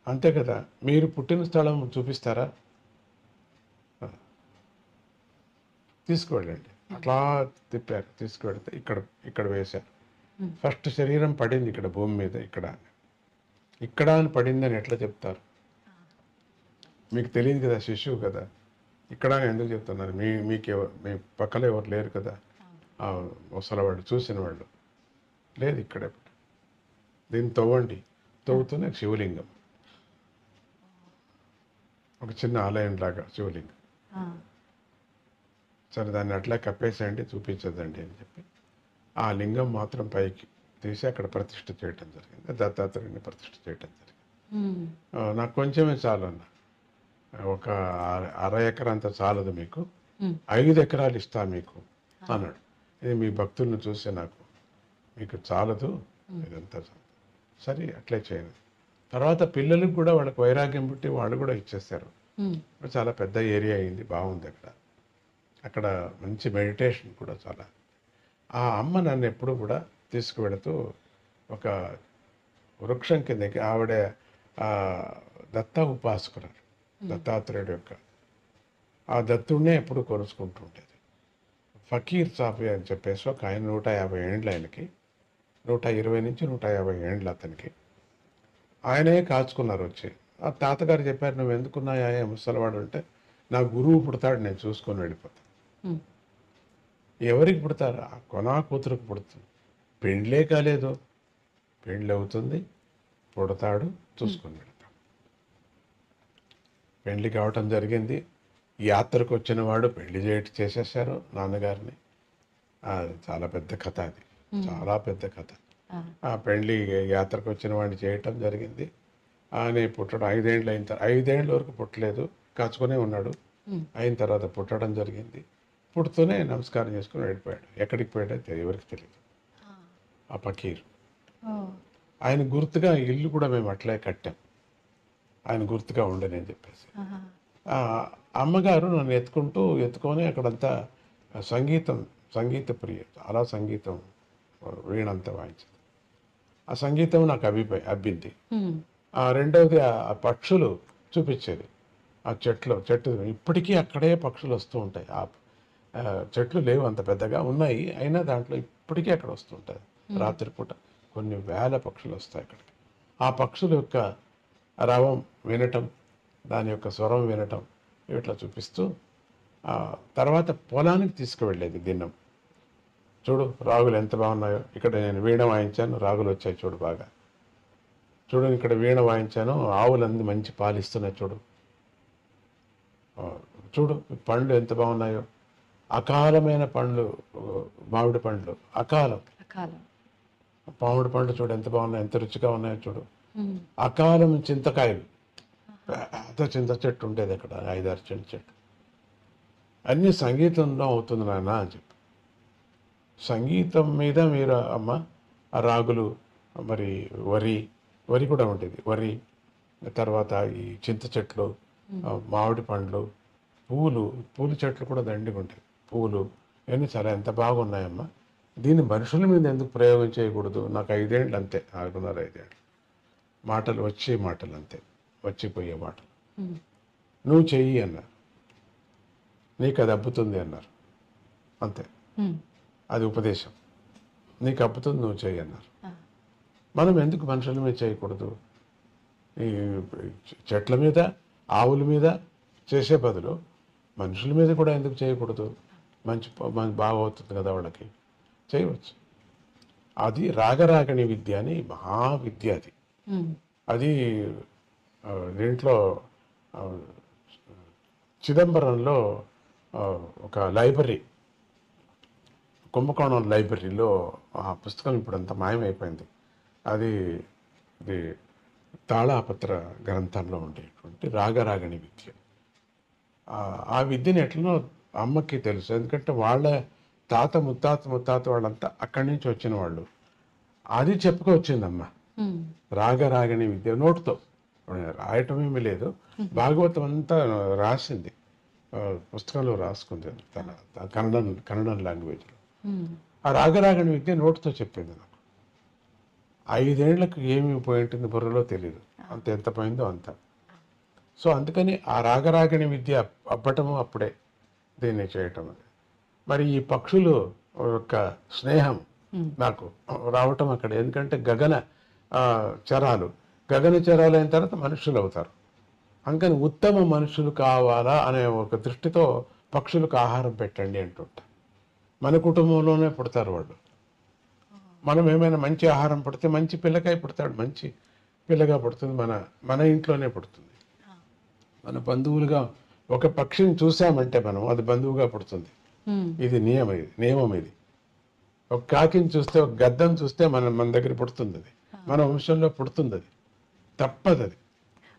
అంతే కదా, మీరు పుట్టిన స్థలం చూపిస్తారా? తీసుకువెళ్ళండి. అట్లా తిప్పారు, తీసుకువెళ్తే ఇక్కడ వేశారు. ఫస్ట్ శరీరం పడింది ఇక్కడ భూమి మీద, ఇక్కడ అని పడిందని ఎట్లా చెప్తారు? మీకు తెలియదు కదా, శిశువు కదా. ఇక్కడ ఎందుకు చెప్తున్నారు? మీ పక్కలో ఎవరు లేరు కదా, ముసలవాడు చూసిన వాళ్ళు లేదు. ఇక్కడే దీన్ని తవ్వండి. తవ్వుతూనే శివలింగం, ఒక చిన్న ఆలయం లాగా శివలింగం. సరే, దాన్ని అట్లా కప్పేసేయండి, చూపించదండి అని చెప్పి ఆ లింగం మాత్రం పైకి తీసి అక్కడ ప్రతిష్ఠ చేయటం జరిగింది. దత్తాత్రేయుని ప్రతిష్ఠ చేయటం జరిగింది. నాకు కొంచెమే చాలు అన్న, ఒక 1/2 ఎకరా అంత చాలదు మీకు, 5 ఎకరాలు ఇస్తా మీకు అన్నాడు. ఇది మీ భక్తులను చూసి మీకు చాలదు ఇదంతా. సరే, అట్లే చేయండి. తర్వాత పిల్లలకు కూడా వాళ్ళకి వైరాగ్యం పుట్టి వాళ్ళు కూడా ఇచ్చేస్తారు. చాలా పెద్ద ఏరియా అయింది, బాగుంది. అక్కడ మంచి మెడిటేషన్ కూడా చాలా. ఆ అమ్మ నన్ను ఎప్పుడు కూడా తీసుకువెళుతూ ఒక వృక్షం కిందకి, ఆవిడ దత్త ఉపాసకురాలు, దత్తాత్రేయుడు యొక్క ఆ దత్తుడినే ఎప్పుడు కొలుసుకుంటూ ఉండేది. ఫకీర్ సాఫీ అని చెప్పేసి ఒక ఆయన, 150 ఏండ్లు ఆయనకి, 120 నుంచి 150 ఏండ్లు అతనికి. ఆయనే కాచుకున్నారు వచ్చి. ఆ తాతగారు చెప్పారు, నువ్వు ఎందుకున్నాయా ముసలివాడు అంటే, నా గురువు పుడతాడు, నేను చూసుకొని వెళ్ళిపోతాను. ఎవరికి పుడతారు? ఆ కూతురుకు పుడుతుంది. పెండ్లే కాలేదు, పెండ్లి అవుతుంది, పుడతాడు, చూసుకొని వెళ్తాడు. పెండ్లి కావటం జరిగింది. యాత్రకు వచ్చిన వాడు పెళ్లి చేసేసారు నాన్నగారిని. చాలా పెద్ద కథ అది, చాలా పెద్ద కథ. ఆ పెళ్లి యాత్రకు వచ్చిన వాడిని చేయటం జరిగింది. ఆయన పుట్టడం 5 ఏండ్లు అయిన తర్వాత, 5 ఏండ్ల వరకు పుట్టలేదు, కాచుకునే ఉన్నాడు. అయిన తర్వాత పుట్టడం జరిగింది. పుడుతూనే నమస్కారం చేసుకుని వెళ్ళిపోయాడు. ఎక్కడికి పోయాడో ఎవరికి తెలియదు. ఆ ఫకీర్ ఆయన గుర్తుగా ఇల్లు కూడా మేము అట్లే కట్టాం, ఆయన గుర్తుగా ఉండని అని చెప్పేసి. అమ్మగారు నన్ను ఎత్తుకొని అక్కడంతా సంగీత ప్రియ, చాలా సంగీతం, వీణంతా వాయించింది. ఆ సంగీతం నాకు అబ్బింది. రెండవది ఆ పక్షులు చూపించేది. ఆ చెట్టు ఇప్పటికీ అక్కడే పక్షులు వస్తూ ఉంటాయి. ఆ చెట్లు లేవు, అంత పెద్దగా ఉన్నాయి, అయినా దాంట్లో ఇప్పటికీ అక్కడ వస్తుంటాయి. రాత్రిపూట కొన్ని వేల పక్షులు వస్తాయి అక్కడికి. ఆ పక్షుల యొక్క రవం వినటం, దాని యొక్క స్వరం వినటం, ఇట్లా చూపిస్తూ తర్వాత పొలానికి తీసుకువెళ్ళేది దిన్నం. చూడు రాగులు ఎంత బాగున్నాయో, ఇక్కడ నేను వీణ వాయించాను, రాగులు వచ్చాయి చూడు బాగా, చూడు ఇక్కడ వీణ వాయించాను, ఆవులన్నీ మంచి పాలు ఇస్తున్నాయి చూడు, చూడు పండ్లు ఎంత బాగున్నాయో, అకాలమైన పండ్లు, మామిడి పండ్లు అకాలం, మామిడి పండ్లు చూడు ఎంత బాగున్నాయి, ఎంత రుచిగా ఉన్నాయో చూడు. అకాలం చింతకాయలు, పెద్ద చింత చెట్టు ఉండేది అక్కడ, 5-6 చింత చెట్టు. అన్ని సంగీతంలో అవుతుంది నాన్న అని చెప్పి. సంగీతం మీద మీరు అమ్మ ఆ రాగులు, మరి వరి కూడా ఉండేది, వరి, తర్వాత ఈ చింత చెట్లు, మామిడి పండ్లు, పూల చెట్లు కూడా దండిగా ఉంటాయి, పూలు, ఇవన్నీ చాలా ఎంత బాగున్నాయమ్మా. దీన్ని మనుషుల మీద ఎందుకు ప్రయోగం చేయకూడదు? నాకు 5 ఏండ్లు అంతే, 4.5 ఏండ్లు. మాటలు అంతే, వచ్చిపోయే మాటలు. నువ్వు చెయ్యి అన్నారు, నీకు అది అబ్బుతుంది అన్నారు, అంతే. అది ఉపదేశం, నీకు అబ్బుతుంది, నువ్వు చెయ్యి అన్నారు. మనం ఎందుకు మనుషుల మీద చేయకూడదు? ఈ చెట్ల మీద, ఆవుల మీద చేసే బదులు మనుషుల మీద కూడా ఎందుకు చేయకూడదు? మంచి బాగవుతుంది కదా వాళ్ళకి, చేయవచ్చు. అది రాగరాగణి విద్య అని మహావిద్య అది. అది దీంట్లో చిదంబరంలో ఒక లైబ్రరీ, కుంభకోణం లైబ్రరీలో ఆ పుస్తకం ఇప్పుడు అంతా మాయమైపోయింది. ఇది తాళాపత్ర గ్రంథంలో ఉండేటువంటి రాగరాగిణి విద్య. ఆ విద్యను ఎట్లనో అమ్మకి తెలుసు, ఎందుకంటే వాళ్ళ తాత ముత్తాత వాళ్ళంతా అక్కడి నుంచి వచ్చిన వాళ్ళు. అది చెప్పుకొచ్చిందమ్మ, రాగరాగిణి విద్య నోటుతో. రాయటం ఏమీ లేదు, భాగవతం అంతా రాసింది, పుస్తకంలో రాసుకుంది తన కన్నడం లాంగ్వేజ్లో. ఆ రాగరాగిణి విద్య నోటుతో చెప్పింది నాకు. 5 ఏళ్లకు ఏమి పోయి ఉంటుంది బుర్రలో తెలియదు, అంత ఎంత పోయిందో అంత. సో అందుకని ఆ రాగరాగిణి విద్య అబ్బటము అప్పుడే దీన్ని చేయటం. మరి ఈ పక్షులు యొక్క స్నేహం నాకు రావటం అక్కడ, ఎందుకంటే గగన చరాలు అయిన తర్వాత మనుషులు అవుతారు. అందుకని ఉత్తమ మనుషులు కావాలా అనే ఒక దృష్టితో పక్షులకు ఆహారం పెట్టండి అంటుంటా. మన కుటుంబంలోనే పుడతారు వాళ్ళు. మనం ఏమైనా మంచి ఆహారం పుడితే మంచి పిల్లకాయ పుడతాడు, మంచి పిల్లగా పుడుతుంది, మన ఇంట్లోనే పుడుతుంది. మన బంధువులుగా ఒక పక్షిని చూసామంటే మనం అది బంధువుగా పుడుతుంది. ఇది నియమం ఇది. ఒక కాకిని చూస్తే, ఒక గద్దను చూస్తే మన దగ్గర పుడుతుంది, అది మన వంశంలో పుడుతుంది, అది తప్పదు. అది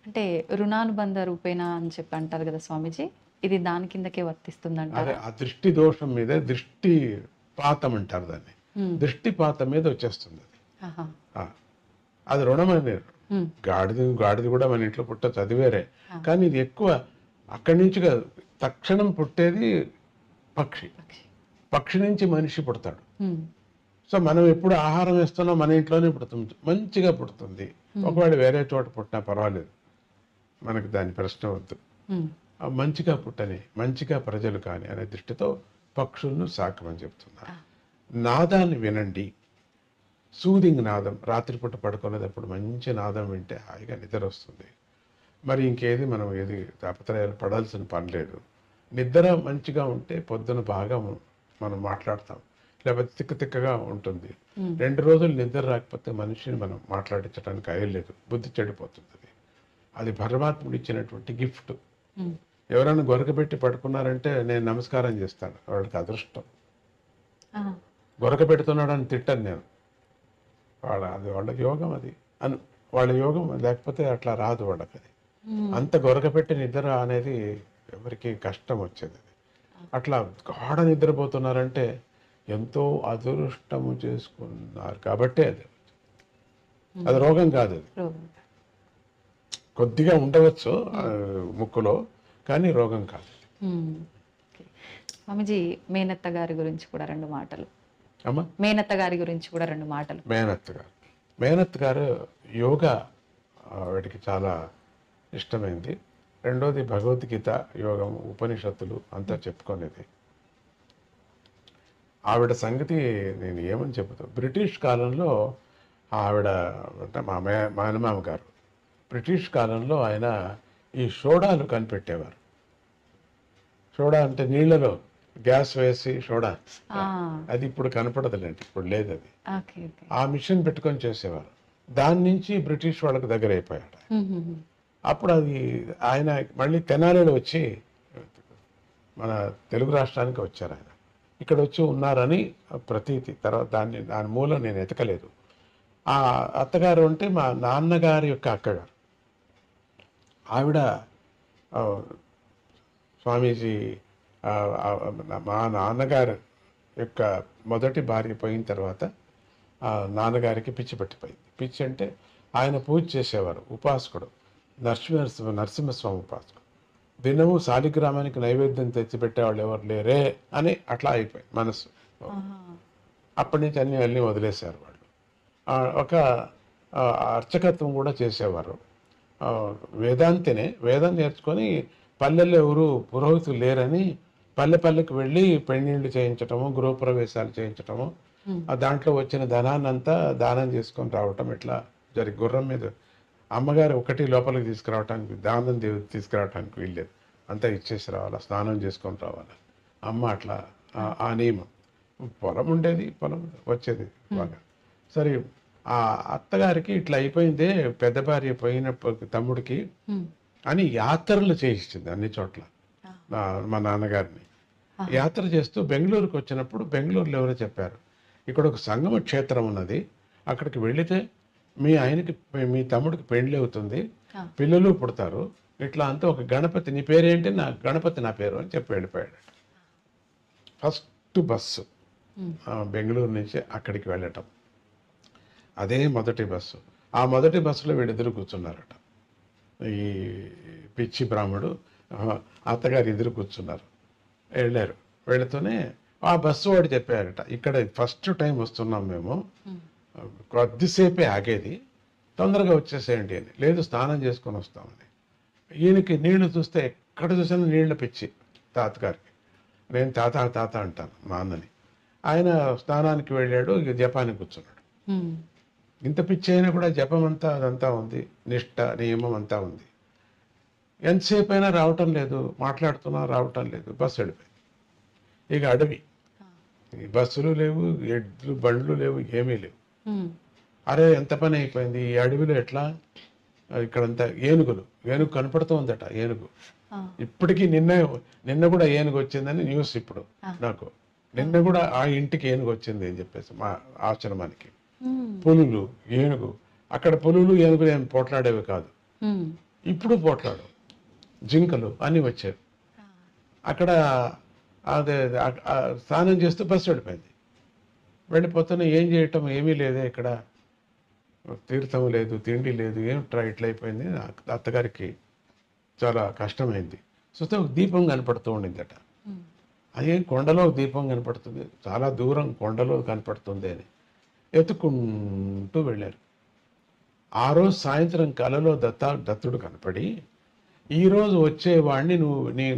అంటే రుణానుబంధ రూపేణ అని చెప్పి అంటారు కదా స్వామీజీ, ఇది దాని కిందకే వర్తిస్తుంది అదే ఆ దృష్టి దోషం మీద, దృష్టి పాతం అంటారు దాన్ని, దృష్టిపాతం మీద వచ్చేస్తుంది అది. అది రుణం అనేది. గాడిది కూడా మన ఇంట్లో పుట్టచ్చు, అది వేరే. కానీ ఇది ఎక్కువ అక్కడి నుంచి కాదు, తక్షణం పుట్టేది పక్షి నుంచి మనిషి పుడతాడు. సో మనం ఎప్పుడు ఆహారం వేస్తున్నాం మన ఇంట్లోనే పుడుతుంది, మంచిగా పుడుతుంది. ఒకవేళ వేరే చోట పుట్టినా పర్వాలేదు, మనకు దాని ప్రశ్న వద్దు. మంచిగా పుట్టని, మంచిగా ప్రజలు కానీ అనే దృష్టితో పక్షులను సాకమని చెప్తున్నారు. నాదాన్ని వినండి, సూదింగ్ నాదం. రాత్రిపూట పడుకునేటప్పుడు మంచి నాదం వింటే హాయిగా నిద్ర వస్తుంది. మరి ఇంకేది మనం ఏది తాపత్రయాలు పడాల్సిన పని లేదు. నిద్ర మంచిగా ఉంటే పొద్దున బాగా మనం మాట్లాడతాం, లేకపోతే తిక్కగా ఉంటుంది. 2 రోజులు నిద్ర రాకపోతే మనిషిని మనం మాట్లాడించడానికి అయ్యలేదు, బుద్ధి చెడిపోతుంది. అది పరమాత్ముడు ఇచ్చినటువంటి గిఫ్ట్. ఎవరైనా గొరకబెట్టి పడుకున్నారంటే నేను నమస్కారం చేస్తాను, వాళ్ళకి అదృష్టం. గొరకబెడుతున్నాడు అని తిట్టాను నేను, వాళ్ళ యోగం అది అని, వాళ్ళ యోగం. లేకపోతే అట్లా రాదు వాళ్ళకి. అది అంత గొరకపెట్టి నిద్ర అనేది ఎవరికి కష్టం వచ్చేది. అట్లా గాఢ నిద్రపోతున్నారంటే ఎంతో అదృష్టము చేసుకున్నారు కాబట్టి అది రోగం కాదు. అది కొద్దిగా ఉండవచ్చు ముక్కులో, కానీ రోగం కాదు. స్వామిజీ, మేనత్త గారి గురించి కూడా 2 మాటలు. అమ్మా, మేనత్త గారి గురించి కూడా 2 మాటలు. మేనత్త గారు యోగా ఆవిడకి చాలా ఇష్టమైంది. రెండోది భగవద్గీత, యోగం, ఉపనిషత్తులు అంతా చెప్పుకునేది. ఆవిడ సంగతి నేను ఏమని చెబుతా. బ్రిటిష్ కాలంలో ఆవిడ అంటే మా మేనమామ గారు బ్రిటిష్ కాలంలో ఆయన ఈ సోడాలు కనిపెట్టేవారు. సోడా అంటే నీళ్ళలో గ్యాస్ వేసి సోడా, అది ఇప్పుడు కనపడదులేండి, ఇప్పుడు లేదు అది. ఆ మిషన్ పెట్టుకొని చేసేవారు. దాని నుంచి బ్రిటిష్ వాళ్ళకి దగ్గర అయిపోయాడు. అప్పుడు అది ఆయన మళ్ళీ తెనాలిలో వచ్చి మన తెలుగు రాష్ట్రానికి వచ్చారు. ఆయన ఇక్కడ వచ్చి ఉన్నారని ప్రతీతి. తర్వాత దాని మూలం నేను ఎతకలేదు. ఆ అత్తగారు అంటే మా నాన్నగారి యొక్క అక్కగారు. ఆవిడ స్వామీజీ మా నాన్నగారు యొక్క మొదటి భార్య పోయిన తర్వాత నాన్నగారికి పిచ్చి పట్టిపోయింది. పిచ్చి అంటే ఆయన పూజ చేసేవారు, ఉపాసకుడు, నరసింహస్వామి ఉపాసకుడు. దినము శాలిగ్రామానికి నైవేద్యం తెచ్చిపెట్టేవాళ్ళు ఎవరు లేరే అని అట్లా అయిపోయింది మనసు. అప్పటి నుంచి అన్నీ వదిలేశారు వాళ్ళు. ఒక అర్చకత్వం కూడా చేసేవారు. వేదం నేర్చుకొని పల్లెల్లో ఎవరు పురోహితులు లేరని పల్లెకి వెళ్ళి పెళ్ళిళ్ళు చేయించటము, గృహప్రవేశాలు చేయించటము, దాంట్లో వచ్చిన ధనాన్నంతా దానం చేసుకొని రావటం ఇట్లా గుర్రం మీద. అమ్మగారు ఒకటి లోపలికి తీసుకురావటానికి, దానం తీసుకురావటానికి వీల్లేదు, అంతా ఇచ్చేసి రావాలా, స్నానం చేసుకొని రావాలి. అమ్మ అట్లా ఆ నియమం. పొలం ఉండేది, పొలం వచ్చేది బాగా. సరే, ఆ అత్తగారికి ఇట్లా అయిపోయిందే, పెద్ద భార్య పోయిన తమ్ముడికి అని యాత్రలు చేయించింది అన్ని చోట్ల. మా నాన్నగారిని యాత్ర చేస్తూ బెంగళూరుకి వచ్చినప్పుడు బెంగళూరులో ఎవరో చెప్పారు, ఇక్కడ ఒక సంగమ క్షేత్రం ఉన్నది, అక్కడికి వెళితే మీ ఆయనకి మీ తమ్ముడికి పెళ్ళి అవుతుంది, పిల్లలు పుడతారు, ఇట్లా అంతా ఒక గణపతి, నీ పేరేంటి, నా గణపతి నా పేరు అని చెప్పి వెళ్ళిపోయాడు. ఫస్ట్ బస్సు బెంగళూరు నుంచి అక్కడికి వెళ్ళటం, అదే మొదటి బస్సు. ఆ మొదటి బస్సులో వీళ్ళిద్దరు కూర్చున్నారట. ఈ పిచ్చి బ్రాహ్మడు అత్తగారు ఇద్దరు కూర్చున్నారు. వెళ్ళారు. వెళుతూనే ఆ బస్సు వాడు చెప్పారట, ఇక్కడ ఫస్ట్ టైం వస్తున్నాం మేము, కొద్దిసేపే ఆగేది, తొందరగా వచ్చేసేయండి అని. లేదు, స్నానం చేసుకొని వస్తామని. ఈయనకి నీళ్లు చూస్తే ఎక్కడ చూసినా నీళ్ల పిచ్చి తాతగారికి. నేను తాత తాత అంటాను మా అన్నని. ఆయన స్నానానికి వెళ్ళాడు, ఇక జపానికి కూర్చున్నాడు. ఇంత పిచ్చి అయినా కూడా జపం అంతా అదంతా ఉంది, నిష్ట నియమం అంతా ఉంది. ఎంతసేపు అయినా రావటం లేదు, మాట్లాడుతున్నా రావటం లేదు. బస్సు వెళ్ళిపోయింది. ఇక అడవి, బస్సులు లేవు, ఎడ్లు బండ్లు లేవు, ఏమీ లేవు. అరే ఎంత పని అయిపోయింది ఈ అడవిలో, ఎట్లా ఇక్కడంతా ఏనుగు కనపడుతూ ఉందట. ఏనుగు ఇప్పటికీ నిన్న కూడా ఏనుగు వచ్చిందని న్యూస్ ఇప్పుడు నాకు. నిన్న కూడా ఆ ఇంటికి ఏనుగు వచ్చింది అని చెప్పేసి మా ఆశ్రమానికి. పులులు, ఏనుగు, అక్కడ పులులు ఏనుగులు ఏం పోట్లాడేవి కాదు, ఇప్పుడు పోట్లాడు. జింకలు అన్నీ వచ్చాయి. అక్కడ అదే స్నానం చేస్తూ బస్సు వెళ్ళిపోయింది. వెళ్ళిపోతున్నా ఏం చేయటం, ఏమీ లేదే ఇక్కడ, తీర్థం లేదు, తిండి లేదు, ఏమిట్రా ఇట్లా అయిపోయింది. అత్తగారికి చాలా కష్టమైంది. చూస్తే ఒక దీపం కనపడుతూ ఉండిందట. అదేం కొండలో దీపం కనపడుతుంది, చాలా దూరం కొండలో కనపడుతుంది అని ఎత్తుకుంటూ వెళ్ళారు. ఆ రోజు సాయంత్రం కలలో దత్తుడు కనపడి, ఈరోజు వచ్చేవాడిని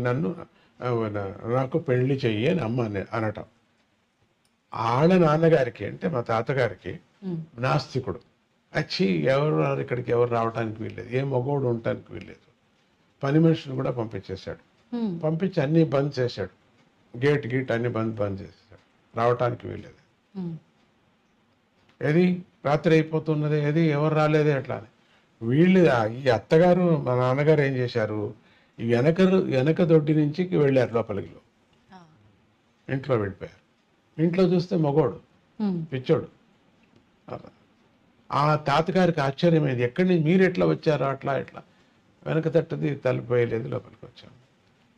నన్ను నాకు పెళ్లి చెయ్యి అని అమ్మ అనటం. ఆళ్ళ నాన్నగారికి అంటే మా తాతగారికి నాస్తికుడు. వచ్చి ఎవరు ఇక్కడికి ఎవరు రావడానికి వీల్లేదు, ఏ మగోడు ఉండటానికి వీల్లేదు. పని మనిషిని కూడా పంపించేశాడు. పంపించి అన్నీ బంద్ చేశాడు, గేట్ అన్ని బంద్ చేసేసాడు, రావటానికి వీల్లేదు. ఏది రాత్రి అయిపోతున్నది, ఏది ఎవరు రాలేదే అట్లా అని. వీళ్ళు ఈ అత్తగారు మా నాన్నగారు ఏం చేశారు, ఈ వెనక దొడ్డి నుంచి వెళ్ళారు లోపలికి. ఇంట్లో వెళ్ళిపోయారు. ఇంట్లో చూస్తే మగోడు, పిచ్చోడు. ఆ తాతగారికి ఆశ్చర్యమైంది, ఎక్కడి నుంచి మీరు ఎట్లా వచ్చారో అట్లా ఎట్లా. వెనక తట్టది తలిపోయలేదు, లోపలికి వచ్చాము.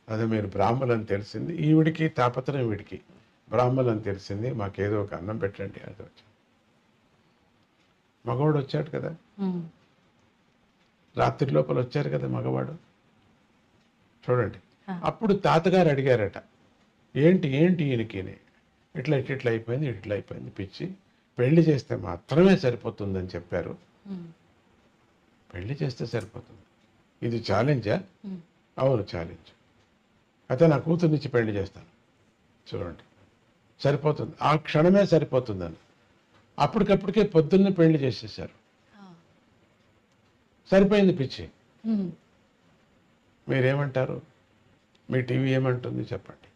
అదే మీరు బ్రాహ్మణులని తెలిసింది, ఈవిడికి తాపత్రయం, వీడికి బ్రాహ్మణులని తెలిసింది, మాకేదో ఒక అన్నం పెట్టండి అది వచ్చాం. మగవాడు వచ్చాడు కదా, రాత్రి లోపల వచ్చారు కదా మగవాడు, చూడండి. అప్పుడు తాతగారు అడిగారట, ఏంటి ఈయనకి ఇట్లా అయిపోయింది పిచ్చి, పెళ్లి చేస్తే మాత్రమే సరిపోతుందని చెప్పారు. పెళ్లి చేస్తే సరిపోతుంది, ఇది ఛాలెంజా? అవును ఛాలెంజ్. అయితే నా కూతుర్నిచ్చి పెళ్లి చేస్తాను, చూడండి సరిపోతుంది, ఆ క్షణమే సరిపోతుందని. అప్పటికప్పటికే పొద్దున్నే పెళ్లి చేసేసారు. సరిపోయింది పిచ్చి. మీరేమంటారు, మీ టీవీ ఏమంటుంది చెప్పండి.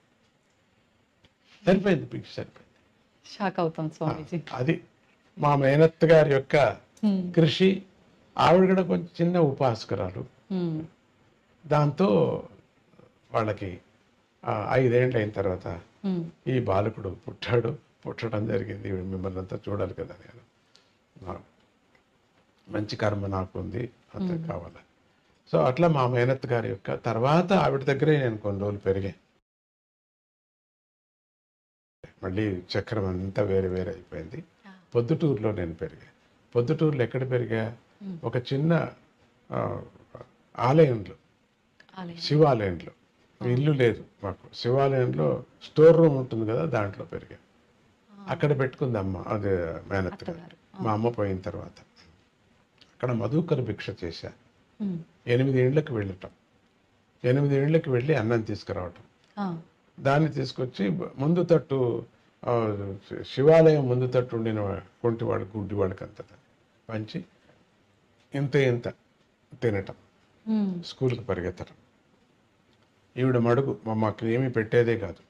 సరిపోయింది పిచ్చి, సరిపోయింది. షాక్ అవుతాం స్వామీజీ. అది మా మేనత్త గారి యొక్క కృషి. ఆవిడ కూడా కొంచెం చిన్న ఉపాసకురాలు. దాంతో వాళ్ళకి 5 ఏళ్ళు అయిన తర్వాత ఈ బాలకుడు పుట్టడం జరిగింది. మిమ్మల్ని అంతా చూడాలి కదా, నేను మంచి కర్మ నాకు ఉంది, అంత కావాలి. సో అట్లా మా మేనత్త గారి యొక్క తర్వాత ఆవిడ దగ్గరే నేను కొన్ని రోజులు పెరిగాను. మళ్ళీ చక్రం అంతా వేరే అయిపోయింది. పొద్దుటూరులో నేను పెరిగా. పొద్దుటూరులో ఎక్కడ పెరిగా, ఒక చిన్న ఆలయంలో, శివాలయంలో. ఇల్లు లేదు మాకు, శివాలయంలో స్టోర్ రూమ్ ఉంటుంది కదా, దాంట్లో పెరిగా. అక్కడ పెట్టుకుంది అమ్మ, అదే మేనత్త గారు. మా అమ్మ పోయిన తర్వాత అక్కడ మధుకర భిక్ష చేశా. 8 ఏళ్ళకి వెళ్ళటం, 8 ఏళ్ళకి వెళ్ళి అన్నం తీసుకురావటం. దాన్ని తీసుకొచ్చి ముందు తట్టు, శివాలయం ముందు తట్టు ఉండిన కొంటివాడు గుడ్డివాడికి అంత పంచి ఇంత తినటం, స్కూల్కి పరిగెత్తడం. ఈవిడ మడుగు మాకు ఏమీ పెట్టేదే కాదు,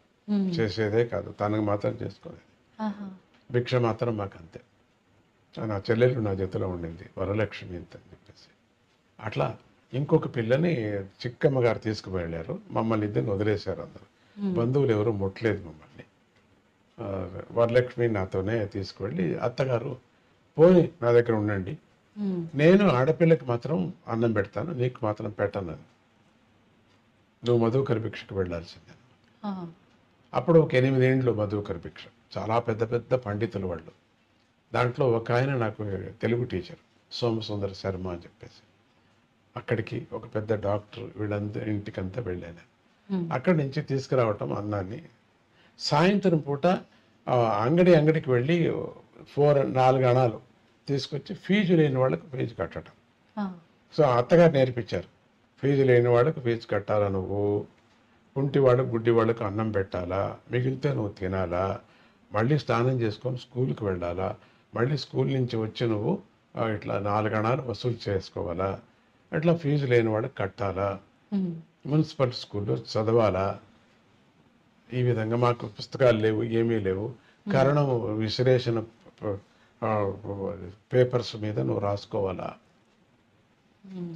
చేసేదే కాదు, తనకు మాత్రం చేసుకోలేదు. భిక్ష మాత్రం మాకు అంతే. నా చెల్లెలు నా జతలో ఉండింది, వరలక్ష్మి ఇంత అని చెప్పేసి. అట్లా ఇంకొక పిల్లని చిక్కమ్మ గారు తీసుకువెళ్ళారు. మమ్మల్ని ఇద్దరిని వదిలేశారు. అందరూ బంధువులు ఎవరు ముట్టలేదు మమ్మల్ని. వరలక్ష్మి నాతోనే తీసుకువెళ్ళి, అత్తగారు పోని నా దగ్గర ఉండండి, నేను ఆడపిల్లకి మాత్రం అన్నం పెడతాను, నీకు మాత్రం పెట్టను. నువ్వు మధుకర భిక్షకు వెళ్ళాల్సిందే. అప్పుడు ఒక 8 ఏండ్లు మధుకర భిక్ష. చాలా పెద్ద పెద్ద పండితులు వాళ్ళు. దాంట్లో ఒక ఆయన నాకు తెలుగు టీచర్, సోమసుందర శర్మ అని చెప్పేసి. అక్కడికి ఒక పెద్ద డాక్టర్, వీళ్ళందరూ ఇంటికంతా వెళ్ళాను. అక్కడి నుంచి తీసుకురావటం అన్నాన్ని. సాయంత్రం పూట అంగడికి వెళ్ళి 4 అణాలు తీసుకొచ్చి ఫీజు లేని వాళ్ళకు ఫీజు కట్టడం. సో అత్తగారు నేర్పించారు, ఫీజు లేని వాళ్ళకు ఫీజు కట్టాలా, నువ్వు కుంటి వాళ్ళకు గుడ్డి వాళ్ళకు అన్నం పెట్టాలా, మిగిలితే నువ్వు తినాలా, మళ్ళీ స్నానం చేసుకొని స్కూల్కి వెళ్ళాలా, మళ్ళీ స్కూల్ నుంచి వచ్చి నువ్వు ఇట్లా 4 అణాలు వసూలు చేసుకోవాలా, అట్లా ఫీజు లేని వాళ్ళకి కట్టాలా, మున్సిపల్ స్కూల్లో చదవాలా. ఈ విధంగా మాకు పుస్తకాలు లేవు, ఏమీ లేవు, కరణం విశ్లేషణ పేపర్స్ మీద నువ్వు రాసుకోవాలా.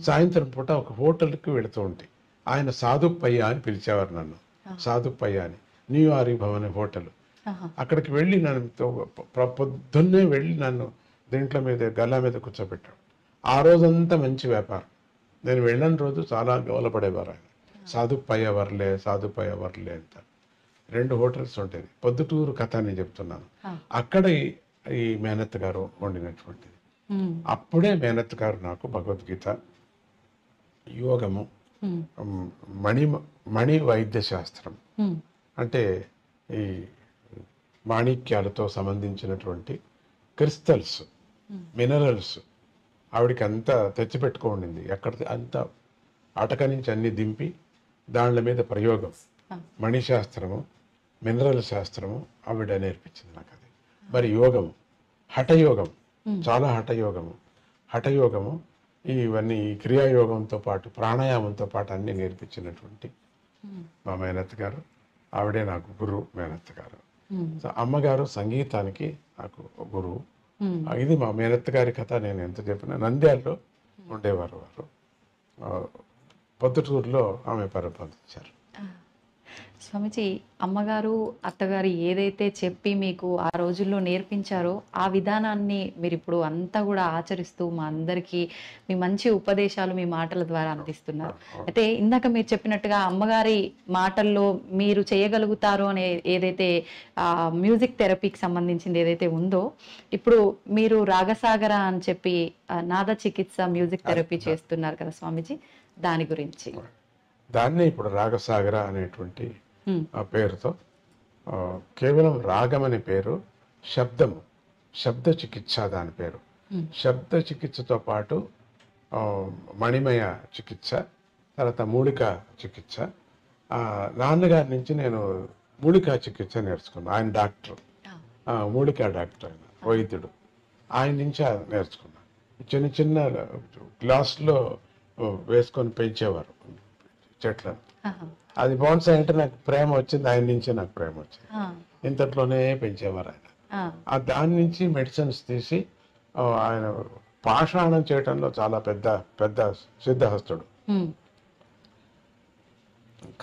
సాయంత్రం పూట ఒక హోటల్కి వెళుతూ ఉంటే ఆయన సాధుప్పయ్య అని పిలిచేవారు నన్ను. సాధుప్పయ్య అని న్యూయారీ భవన్ హోటల్. అక్కడికి వెళ్ళి నన్ను పొద్దున్నే వెళ్ళి నన్ను దీంట్లో మీద గల్లా మీద కూర్చోబెట్టాడు. ఆ రోజంతా మంచి వ్యాపారం. నేను వెళ్ళని రోజు చాలా గౌలపడేవారు ఆయన. సాధుప్పయ్య వర్లే అంట. 2 హోటల్స్ ఉండేది. పొద్దుటూరు కథ అని చెప్తున్నాను. అక్కడ ఈ మేనత్ గారు వండినటువంటిది. అప్పుడే మేనత్ గారు నాకు భగవద్గీత, యోగము, మణి వైద్య శాస్త్రం అంటే ఈ మాణిక్యాలతో సంబంధించినటువంటి క్రిస్టల్స్, మినరల్స్ ఆవిడికి అంతా తెచ్చిపెట్టుకోండింది. ఎక్కడ అంతా అటక నుంచి అన్ని దింపి దానిల మీద ప్రయోగం, మణిశాస్త్రము, మినరల్ శాస్త్రము ఆవిడ నేర్పించింది నాకు. అది మరి యోగము, హఠయోగం, చాలా హఠయోగము ఇవన్నీ క్రియాయోగంతో పాటు ప్రాణాయామంతో పాటు అన్ని నేర్పించినటువంటి మా మేనత్ గారు. ఆవిడే నాకు గురువు, మేనత్ గారు. అమ్మగారు సంగీతానికి నాకు గురువు. ఇది మా మేనత్ గారి కథ. నేను ఎంత చెప్పినా నంద్యాలలో ఉండేవారు వారు. పొద్దుటూరులో ఆమె పరిపాలించారు. స్వామిజీ, అమ్మగారు అత్తగారు ఏదైతే చెప్పి మీకు ఆ రోజుల్లో నేర్పించారో ఆ విధానాన్ని మీరు ఇప్పుడు అంతా కూడా ఆచరిస్తూ మా అందరికీ మీ మంచి ఉపదేశాలు మీ మాటల ద్వారా అందిస్తున్నారు. అయితే ఇందాక మీరు చెప్పినట్టుగా అమ్మగారి మాటల్లో మీరు చేయగలుగుతారు అనే ఏదైతే మ్యూజిక్ థెరపీకి సంబంధించింది ఏదైతే ఉందో, ఇప్పుడు మీరు రాగసాగర అని చెప్పి నాద చికిత్స మ్యూజిక్ థెరపీ చేస్తున్నారు కదా స్వామిజీ, దాని గురించి. దాన్నే ఇప్పుడు రాగసాగర అనేటువంటి పేరుతో, కేవలం రాగం అనే పేరు, శబ్ద చికిత్స దాని పేరు. శబ్ద చికిత్సతో పాటు మణిమయ చికిత్స, తర్వాత మూలిక చికిత్స. నాన్నగారి నుంచి నేను మూలికా చికిత్స నేర్చుకున్నాను. ఆయన డాక్టర్, మూలికా డాక్టర్, ఆయన వైద్యుడు. ఆయన నుంచి నేర్చుకున్నాను. చిన్న గ్లాసులో వేసుకొని పెంచేవారు చెట్లను. అది బోన్సాయ్ అంటే నాకు ప్రేమ వచ్చింది, ఆయన నుంచే నాకు ప్రేమ వచ్చింది. ఇంతట్లోనే పెంచేవారు ఆయన. దాని నుంచి మెడిసిన్స్ తీసి ఆయన పాషాణం చేయటంలో చాలా పెద్ద సిద్ధహస్తుడు.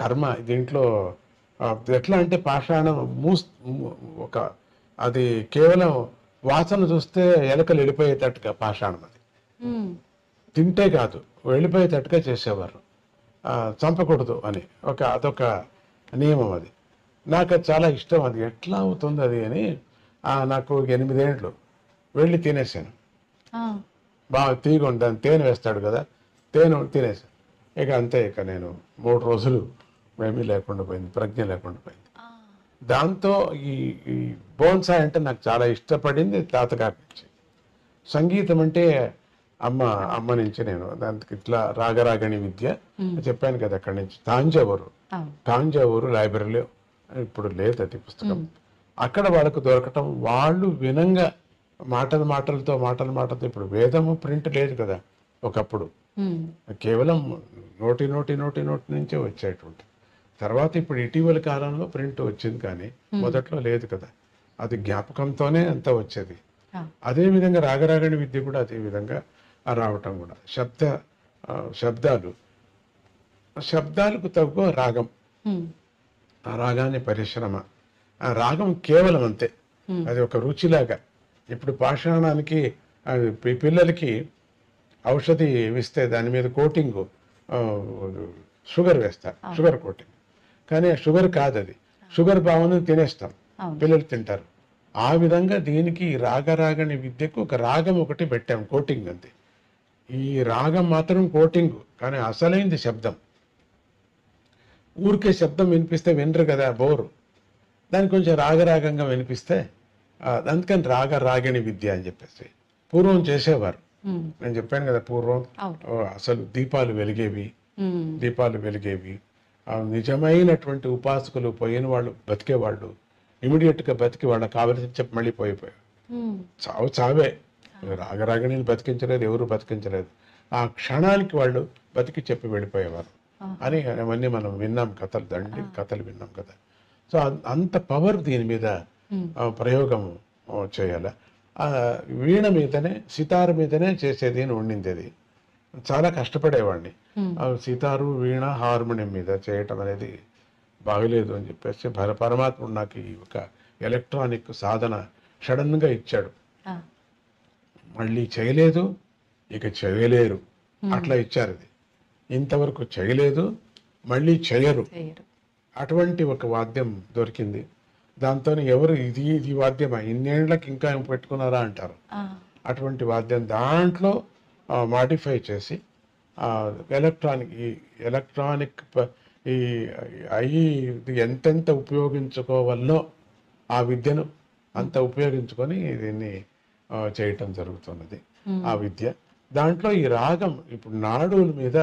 కర్మ దీంట్లో ఎట్లా అంటే పాషాణం ఒక అది కేవలం వాసన చూస్తే ఎలకలు వెళ్ళిపోయేటట్టుగా పాషాణం అది. తింటే కాదు, వెళ్ళిపోయేటట్టుగా చేసేవారు. చంపకూడదు అని అదొక నియమం. అది నాకు అది చాలా ఇష్టం. అది ఎట్లా అవుతుంది అది అని నాకు 8 ఏండ్లు వెళ్ళి తినేసాను. బాగా తీగొండి, దాన్ని తేనె వేస్తాడు కదా, తేనె తినేసాను. ఇక అంతే. ఇక నేను 3 రోజులు ఏమీ లేకుండా పోయింది, ప్రజ్ఞ లేకుండా పోయింది. దాంతో ఈ బోన్సాయ్ అంటే నాకు చాలా ఇష్టపడింది తాతగారి నుంచి. సంగీతం అంటే అమ్మ నుంచి నేను దానికి ఇట్లా రాగరాగణి విద్య చెప్పాను కదా, అక్కడి నుంచి తాంజావూరు లైబ్రరీలో ఇప్పుడు లేదు అది పుస్తకం. అక్కడ వాళ్ళకు దొరకటం, వాళ్ళు వినంగా మాటలతో ఇప్పుడు వేదము ప్రింట్ లేదు కదా ఒకప్పుడు, కేవలం నోటి నుంచే వచ్చేటువంటి. తర్వాత ఇప్పుడు ఇటీవల కాలంలో ప్రింట్ వచ్చింది, కానీ మొదట్లో లేదు కదా. అది జ్ఞాపకంతోనే అంతా వచ్చేది. అదే విధంగా రాగరాగణి విద్య కూడా అదే విధంగా రావటం కూడా. శబ్దాలకు తగ్గ రాగం, ఆ రాగాన్ని పరిశ్రమ. ఆ రాగం కేవలం అంతే, అది ఒక రుచిలాగా. ఇప్పుడు పాషాణానికి పిల్లలకి ఔషధి ఇస్తే దాని మీద కోటింగ్ షుగర్ వేస్తారు, షుగర్ కోటింగ్. కానీ ఆ షుగర్ కాదు, అది షుగర్ భావన తినేస్తాం, పిల్లలు తింటారు. ఆ విధంగా దీనికి రాగరాగని విద్యకు ఒక రాగం ఒకటి పెట్టాం, కోటింగ్ అంతే. ఈ రాగం మాత్రం కోటింగ్, కానీ అసలైంది శబ్దం. ఊరికే శబ్దం వినిపిస్తే వినరు కదా, బోరు. దానికి కొంచెం రాగరాగంగా వినిపిస్తే అందుకని రాగరాగిణి విద్య అని చెప్పేసి పూర్వం చేసేవారు. నేను చెప్పాను కదా, పూర్వం అసలు దీపాలు వెలిగేవి, నిజమైనటువంటి ఉపాసకులు పోయిన వాళ్ళు బతికేవాళ్ళు, ఇమీడియట్గా బతికి వాళ్ళకి కావలసి చెప్పి మళ్ళీ పోయిపోయారు. చావే, రాగరాగిణిని బతికించలేదు, ఎవరు బతికించలేదు. ఆ క్షణానికి వాళ్ళు బతికి చెప్పి వెళ్ళిపోయేవారు అని అవన్నీ మనం విన్నాం, కథలు విన్నాం కదా. సో అంత పవర్ దీని మీద ప్రయోగం చేయాల. వీణ మీదనే, సితారు మీదనే చేసేది అని ఉండింది. అది చాలా కష్టపడేవాడిని. సితారు, వీణ, హార్మోనియం మీద చేయటం అనేది బాగలేదు అని చెప్పేసి పరమాత్ముడు నాకు ఈ ఒక ఎలక్ట్రానిక్ సాధన సడన్గా ఇచ్చాడు. మళ్ళీ చేయలేదు, ఇక చేయలేరు, అట్లా ఇచ్చారు. అది ఇంతవరకు చేయలేదు, మళ్ళీ చేయరు, అటువంటి ఒక వాద్యం దొరికింది. దాంతో ఎవరు ఇది వాద్యమా, ఇన్నేళ్లకు ఇంకా పెట్టుకున్నారా అంటారు. అటువంటి వాద్యం దాంట్లో మాడిఫై చేసి ఎలక్ట్రానిక్ ఎంతెంత ఉపయోగించుకోవాలనో ఆ విద్యను అంత ఉపయోగించుకొని దీన్ని చేయటం జరుగుతున్నది. ఆ విద్య దాంట్లో ఈ రాగం ఇప్పుడు నాడుల మీద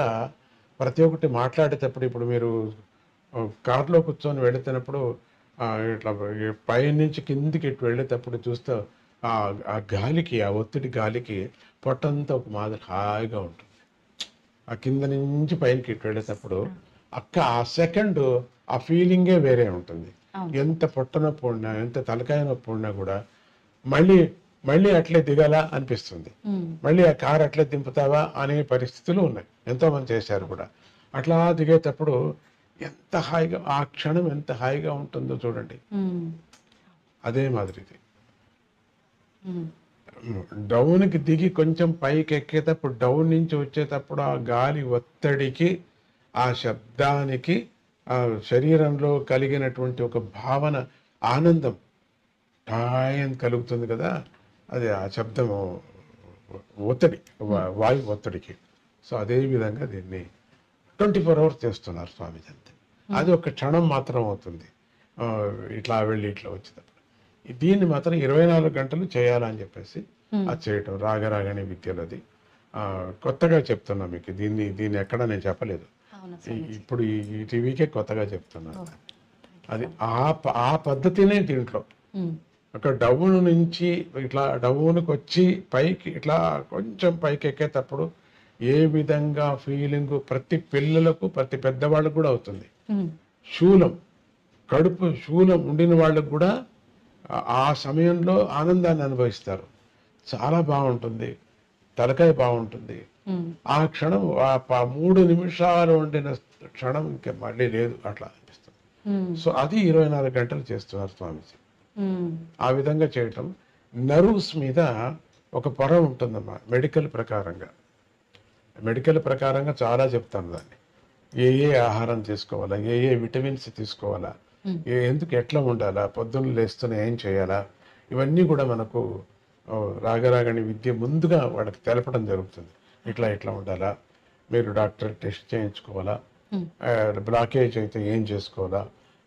ప్రతి ఒక్కటి మాట్లాడేటప్పుడు, ఇప్పుడు మీరు కారులో కూర్చొని వెళుతున్నప్పుడు ఇట్లా పైనుంచి కిందికి ఇటు వెళ్ళేటప్పుడు చూస్తే ఆ గాలికి, ఆ ఒత్తిడి గాలికి పొట్టంతా ఒక మాదిరి హాయిగా ఉంటుంది. ఆ కింద నుంచి పైనకి ఇటు వెళ్ళేటప్పుడు ఆ సెకండ్ ఆ ఫీలింగే వేరే ఉంటుంది. ఎంత పొట్ట నొప్పి ఉన్నా, ఎంత తలకాయ నొప్పి ఉన్నా కూడా మళ్ళీ అట్లే దిగాలా అనిపిస్తుంది. మళ్ళీ ఆ కారు అట్లే దింపుతావా అనే పరిస్థితులు ఉన్నాయి. ఎంతో మంది చేశారు కూడా. అట్లా దిగేటప్పుడు ఎంత హాయిగా, ఆ క్షణం ఎంత హాయిగా ఉంటుందో చూడండి. అదే మాదిరిది డౌన్కి దిగి కొంచెం పైకి ఎక్కేటప్పుడు, డౌన్ నుంచి వచ్చేటప్పుడు ఆ గాలి ఒత్తిడికి, ఆ శబ్దానికి, ఆ శరీరంలో కలిగినటువంటి ఒక భావన, ఆనందం టాయని కలుగుతుంది కదా. అది ఆ శబ్దము ఒత్తిడి, వాయు ఒత్తిడికి. సో అదే విధంగా దీన్ని 24 hours చేస్తున్నారు స్వామీజీ అంతే. అది ఒక క్షణం మాత్రం అవుతుంది, ఇట్లా వెళ్ళి ఇట్లా వచ్చేటప్పుడు. దీన్ని మాత్రం 24 గంటలు చేయాలని చెప్పేసి అది చేయటం రాగరాగని విద్యలు. అది కొత్తగా చెప్తున్నా మీకు, దీన్ని ఎక్కడ నేను చెప్పలేదు, ఇప్పుడు ఈ టీవీకే కొత్తగా చెప్తున్నాను. అది ఆ పద్ధతినే దీంట్లో ఒక డౌన్ నుంచి ఇట్లా డౌన్కి వచ్చి పైకి ఇట్లా కొంచెం పైకి ఎక్కేటప్పుడు ఏ విధంగా ఫీలింగ్ ప్రతి పిల్లలకు, ప్రతి పెద్దవాళ్ళకు కూడా అవుతుంది. కడుపు శూలం ఉండిన వాళ్ళకు కూడా ఆ సమయంలో ఆనందాన్ని అనుభవిస్తారు. చాలా బాగుంటుంది, తలకాయ బాగుంటుంది. ఆ క్షణం, ఆ 3 నిమిషాలు ఉండిన క్షణం ఇంకా మళ్ళీ లేదు, అట్లా అనిపిస్తుంది. సో అది 24 గంటలు చేస్తున్నారు స్వామీజీ. ఆ విధంగా చేయటం. నర్వ్స్ మీద ఒక పొర ఉంటుందమ్మా మెడికల్ ప్రకారంగా చాలా చెప్తాను దాన్ని. ఏ ఆహారం తీసుకోవాలా, ఏ విటమిన్స్ తీసుకోవాలా, ఎందుకు ఎట్లా ఉండాలా, పొద్దున్న లేస్తూనే ఏం చేయాలా, ఇవన్నీ కూడా మనకు రాగరాగని విద్య ముందుగా వాళ్ళకి తెలపడం జరుగుతుంది. ఇట్లా ఉండాలా, మీరు డాక్టర్ టెస్ట్ చేయించుకోవాలా, బ్లాకేజ్ అయితే ఏం చేసుకోవాలా,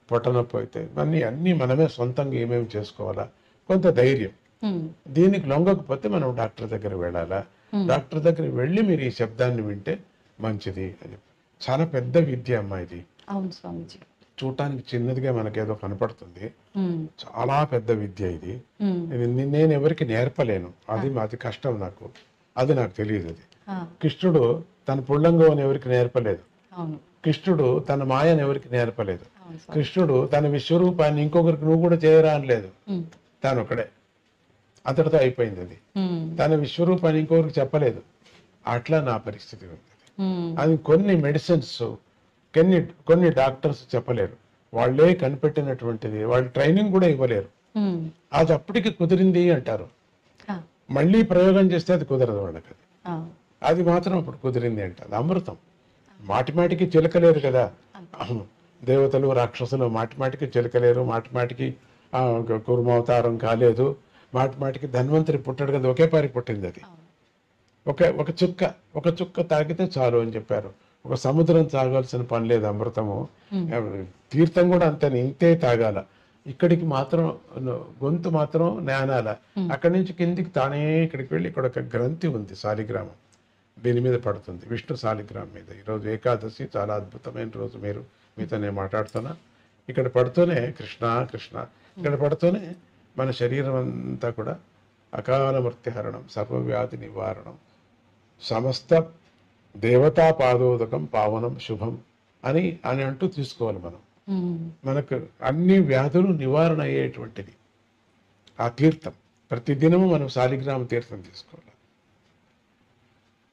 పొట్టనొప్పి అయితే అన్నీ మనమే సొంతంగా ఏమేమి చేసుకోవాలా, కొంత ధైర్యం. దీనికి లొంగకపోతే మనం డాక్టర్ దగ్గర వెళ్ళాలా, డాక్టర్ దగ్గర వెళ్ళి మీరు ఈ శబ్దాన్ని వింటే మంచిది అని. చాలా పెద్ద విద్య అమ్మా ఇది. చూడటానికి చిన్నదిగా మనకేదో కనపడుతుంది, చాలా పెద్ద విద్య ఇది. నేను ఎవరికి నేర్పలేను, అది కష్టం నాకు, అది నాకు తెలియదు. అది కృష్ణుడు తన పుల్లంగం ఎవరికి నేర్పలేదు, కృష్ణుడు తన మాయను ఎవరికి నేర్పలేదు, కృష్ణుడు తన విశ్వరూపాన్ని ఇంకొకరికి నువ్వు కూడా చేయరా అనలేదు, తాను ఒకడే, అంతటితో అయిపోయింది. అది తన విశ్వరూపాన్ని ఇంకొకరికి చెప్పలేదు. అట్లా నా పరిస్థితి ఉంది. అది కొన్ని మెడిసిన్స్, కొన్ని డాక్టర్స్ చెప్పలేరు, వాళ్ళే కనిపెట్టినటువంటిది, వాళ్ళు ట్రైనింగ్ కూడా ఇవ్వలేరు. అది అప్పటికి కుదిరింది అంటారు, మళ్ళీ ప్రయోగం చేస్తే అది కుదరదు వాళ్ళకి. అది అది మాత్రం ఇప్పుడు కుదిరింది అంటే అది అమృతం. మాటిమాటికి చిలకలేరు కదా దేవతలు రాక్షసులు, మాటిమాటికి చిలకలేరు, మాటిమాటికి కుర్మావతారం కాలేదు, మాటిమాటికి ధన్వంతరి పుట్టాడు కదా, ఒకే పారి పుట్టింది అది. ఒక చుక్క తాగితే చాలు అని చెప్పారు. ఒక సముద్రం తాగాల్సిన పని లేదు అమృతము. తీర్థం కూడా అంతే, ఇంతే తాగాల. ఇక్కడికి మాత్రం గొంతు మాత్రం నానాల. అక్కడి నుంచి కిందికి తానే ఇక్కడికి వెళ్ళి ఇక్కడ ఒక గ్రంథి ఉంది, శాలిగ్రామం, దీని మీద పడుతుంది, విష్ణు శాలిగ్రామం మీద. ఈరోజు ఏకాదశి, చాలా అద్భుతమైన రోజు. మీతో నేను మాట్లాడుతున్నా, ఇక్కడ పడుతూనే కృష్ణ కృష్ణ, ఇక్కడ పడుతూనే మన శరీరం అంతా కూడా అకాల మృత్యుహరణం, సర్వవ్యాధి నివారణం, సమస్త దేవతా పాదోదకం పావనం శుభం అని అంటూ తీసుకోవాలి మనం. మనకు అన్ని వ్యాధులు నివారణ అయ్యేటువంటిది ఆ తీర్థం. ప్రతిదినము మనం శాలిగ్రామ తీర్థం తీసుకోవాలి.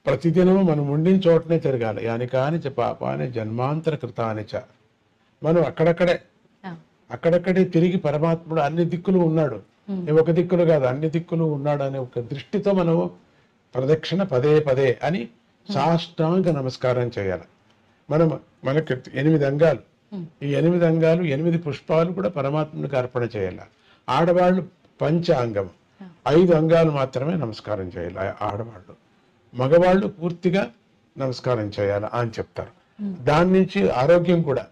ప్రతిదినము మనం ఉండిన చోటనే తిరగాలి. యాని కాని చ పాపాని జన్మాంతర కృతాని చ. మనం అక్కడక్కడే తిరిగి పరమాత్ముడు అన్ని దిక్కులు ఉన్నాడు, ఒక దిక్కులు కాదు అన్ని దిక్కులు ఉన్నాడు అనే ఒక దృష్టితో మనము ప్రదక్షిణ పదే పదే అని సాష్టాంగ నమస్కారం చేయాలి. మనకి 8 అంగాలు, ఈ 8 అంగాలు 8 పుష్పాలు కూడా పరమాత్మునికి అర్పణ చేయాలి. ఆడవాళ్ళు పంచాంగం 5 అంగాలు మాత్రమే నమస్కారం చేయాలి ఆడవాళ్ళు. మగవాళ్ళు పూర్తిగా నమస్కారం చేయాలి అని చెప్తారు. దాని నుంచి ఆరోగ్యం కూడా,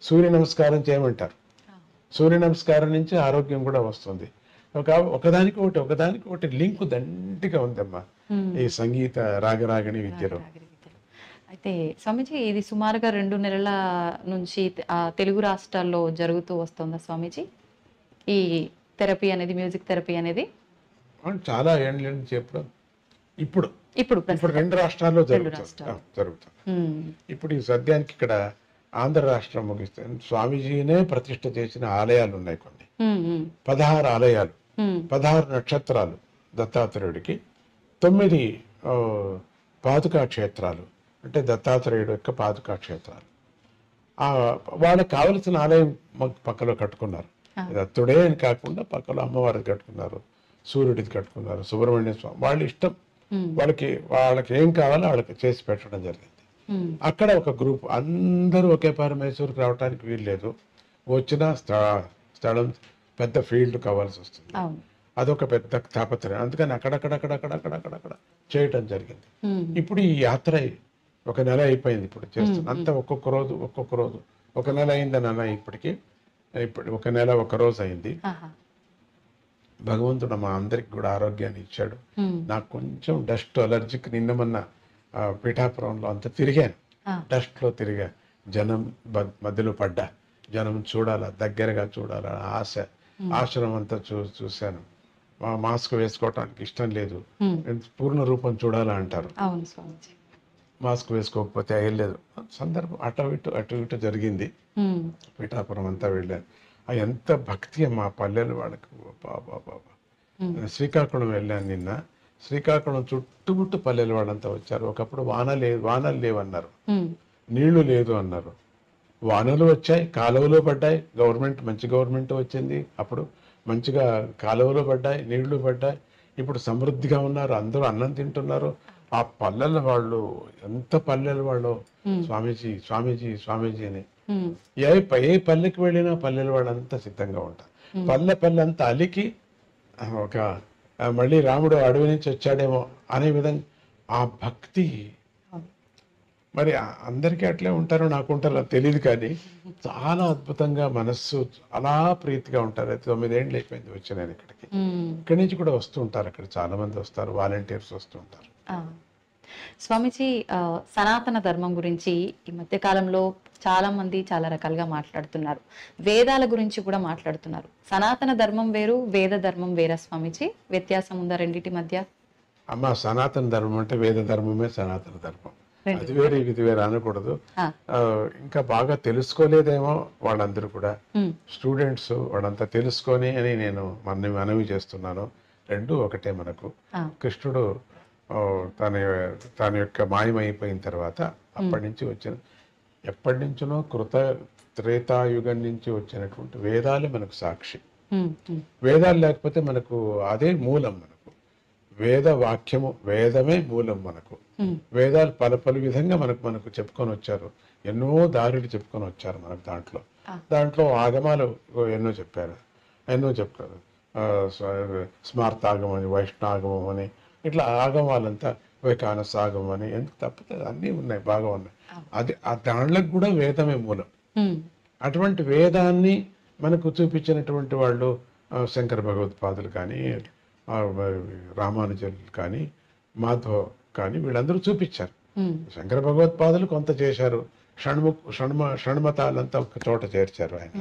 సూర్య నమస్కారం చేయమంటారు. సూర్య నమస్కారం నుంచి ఆరోగ్యం కూడా వస్తుంది. ఒకదానికి ఒకటి లింక్ దండిగా ఉందమ్మా ఈ సంగీత రాగరాగిణి విద్యలో. అయితే స్వామీజీ, ఇది సుమారుగా 2 నెలల నుంచి తెలుగు రాష్ట్రాల్లో జరుగుతూ వస్తుందా స్వామీజీ ఈ థెరపీ అనేది, మ్యూజిక్ థెరపీ అనేది? చాలా ఏళ్ళ నుంచి ఇప్పుడు 2 రాష్ట్రాల్లో జరుగుతుంది. ఇప్పుడు ఈ సద్యానికి ఇక్కడ ఆంధ్ర రాష్ట్రం ముగిస్తే స్వామీజీనే ప్రతిష్ఠ చేసిన ఆలయాలు ఉన్నాయి కొన్ని, 16 ఆలయాలు, 16 నక్షత్రాలు దత్తాత్రేయుడికి, 9 పాదుకా క్షేత్రాలు, అంటే దత్తాత్రేయుడు యొక్క పాదుకా క్షేత్రాలు. వాళ్ళకి కావలసిన ఆలయం పక్కలో కట్టుకున్నారు. దత్తుడే అని కాకుండా పక్కలో అమ్మవారికి కట్టుకున్నారు, సూర్యుడికి కట్టుకున్నారు, సుబ్రహ్మణ్య స్వామి, వాళ్ళ ఇష్టం. వాళ్ళకి ఏం కావాలో వాళ్ళకి చేసి పెట్టడం జరిగింది. అక్కడ ఒక గ్రూప్ అందరూ ఒకే పరమేశ్వరికి రావడానికి వీల్లేదు. వచ్చిన స్థలం పెద్ద ఫీల్డ్ కావాల్సి వస్తుంది. అదొక పెద్ద తాపత్రయం. అందుకని అక్కడక్కడ చేయటం జరిగింది. ఇప్పుడు ఈ యాత్ర 1 నెల అయిపోయింది. ఇప్పుడు చేస్తుంది అంతా ఒక్కొక్క రోజు 1 నెల అయిందని అన్న. ఇప్పుడు 1 నెల 1 రోజు అయింది. భగవంతుడు మా అందరికి కూడా ఆరోగ్యాన్ని ఇచ్చాడు. నాకు కొంచెం డస్ట్ అలర్జీకి నిన్న పిఠాపురంలో అంతా తిరిగాను, డస్ట్ లో తిరిగా, జనం మధ్యలో పడ్డా, జనం చూడాలా, దగ్గరగా చూడాలా ఆశ, ఆశ్రమం అంతా చూశాను. మాస్క్ వేసుకోవటానికి ఇష్టం లేదు, పూర్ణ రూపం చూడాలా అంటారు. మాస్క్ వేసుకోకపోతే అయ్యలేదు. సందర్భం అటు ఇటు జరిగింది. పిఠాపురం అంతా వెళ్ళాను. ఎంత భక్తి మా పల్లెలు వాళ్ళకి, బాబా. శ్రీకాకుళం వెళ్ళాను నిన్న. శ్రీకాకుళం చుట్టుముట్టు పల్లెలు వాళ్ళంతా వచ్చారు. ఒకప్పుడు వానలు లేవన్నారు, నీళ్లు లేదు అన్నారు. వానలు వచ్చాయి, కాలువలు పడ్డాయి. మంచి గవర్నమెంట్ వచ్చింది. అప్పుడు మంచిగా కాలువలు పడ్డాయి, నీళ్లు పడ్డాయి. ఇప్పుడు సమృద్ధిగా ఉన్నారు, అందరూ అన్నం తింటున్నారు. ఆ పల్లెల వాళ్ళు ఎంత పల్లెల వాళ్ళు స్వామీజీ స్వామీజీ స్వామీజీ అని. ఏ పల్లెకి వెళ్ళినా పల్లెల వాళ్ళంతా సిద్ధంగా ఉంటారు. పల్లె అంతా అలికి మళ్ళీ రాముడు అడవి నుంచి వచ్చాడేమో అనే విధంగా ఆ భక్తి. మరి అందరికీ అట్లే ఉంటారో నాకు ఉంటారో తెలియదు, కానీ చాలా అద్భుతంగా మనస్సు అలా ప్రీతిగా ఉంటారు. 9 ఏళ్ళు అయిపోయింది వచ్చి నేను ఇక్కడి నుంచి కూడా వస్తూ ఉంటారు. అక్కడ చాలా మంది వస్తారు, వాలంటీర్స్ వస్తూ ఉంటారు. స్వామీజీ, సనాతన ధర్మం గురించి ఈ మధ్య కాలంలో చాలా మంది చాలా రకాలుగా మాట్లాడుతున్నారు. వేదాల గురించి కూడా మాట్లాడుతున్నారు. సనాతన ధర్మం వేరు, వేద ధర్మం వేరా స్వామీజీ? వ్యత్యాసం ఉందా రెండింటి మధ్య? అమ్మ, సనాతన ధర్మం అంటే వేద ధర్మమే సనాతన ధర్మం. అది వేరే ఇది వేరే అనకూడదు. ఇంకా బాగా తెలుసుకోలేదేమో వాళ్ళందరూ కూడా, స్టూడెంట్స్ వాళ్ళంతా తెలుసుకొని అని నేను మనవి చేస్తున్నాను. 2 ఒకటే మనకు. కృష్ణుడు తన యొక్క మాయమైపోయిన తర్వాత ఎప్పటి నుంచినో త్రేతాయుగం నుంచి వచ్చినటువంటి వేదాలే మనకు సాక్షి. వేదాలు లేకపోతే మనకు అదే మూలం. మనకు వేద వాక్యము, వేదమే మూలం మనకు. వేదాలు పలు విధంగా మనకు చెప్పుకొని వచ్చారు. ఎన్నో దారులు చెప్పుకొని వచ్చారు మనకు. దాంట్లో ఆగమాలు ఎన్నో చెప్పారు. స్మార్తాగమం అని, వైష్ణాగమం అని, ఇట్లా ఆగమాలంతా వైకానసాగమం అని, ఎందుకు తప్పదు, అన్నీ ఉన్నాయి, బాగా ఉన్నాయి. అది ఆ దాంట్లకు కూడా వేదమే మూలం. అటువంటి వేదాన్ని మనకు చూపించినటువంటి వాళ్ళు శంకర భగవత్పాదులు కానీ, రామానుజులు కానీ, మాధవ్ కానీ, వీళ్ళందరూ చూపించారు. శంకర భగవత్పాదులు కొంత చేశారు, షణ్మతాలంతా ఒక చోట చేర్చారు ఆయన.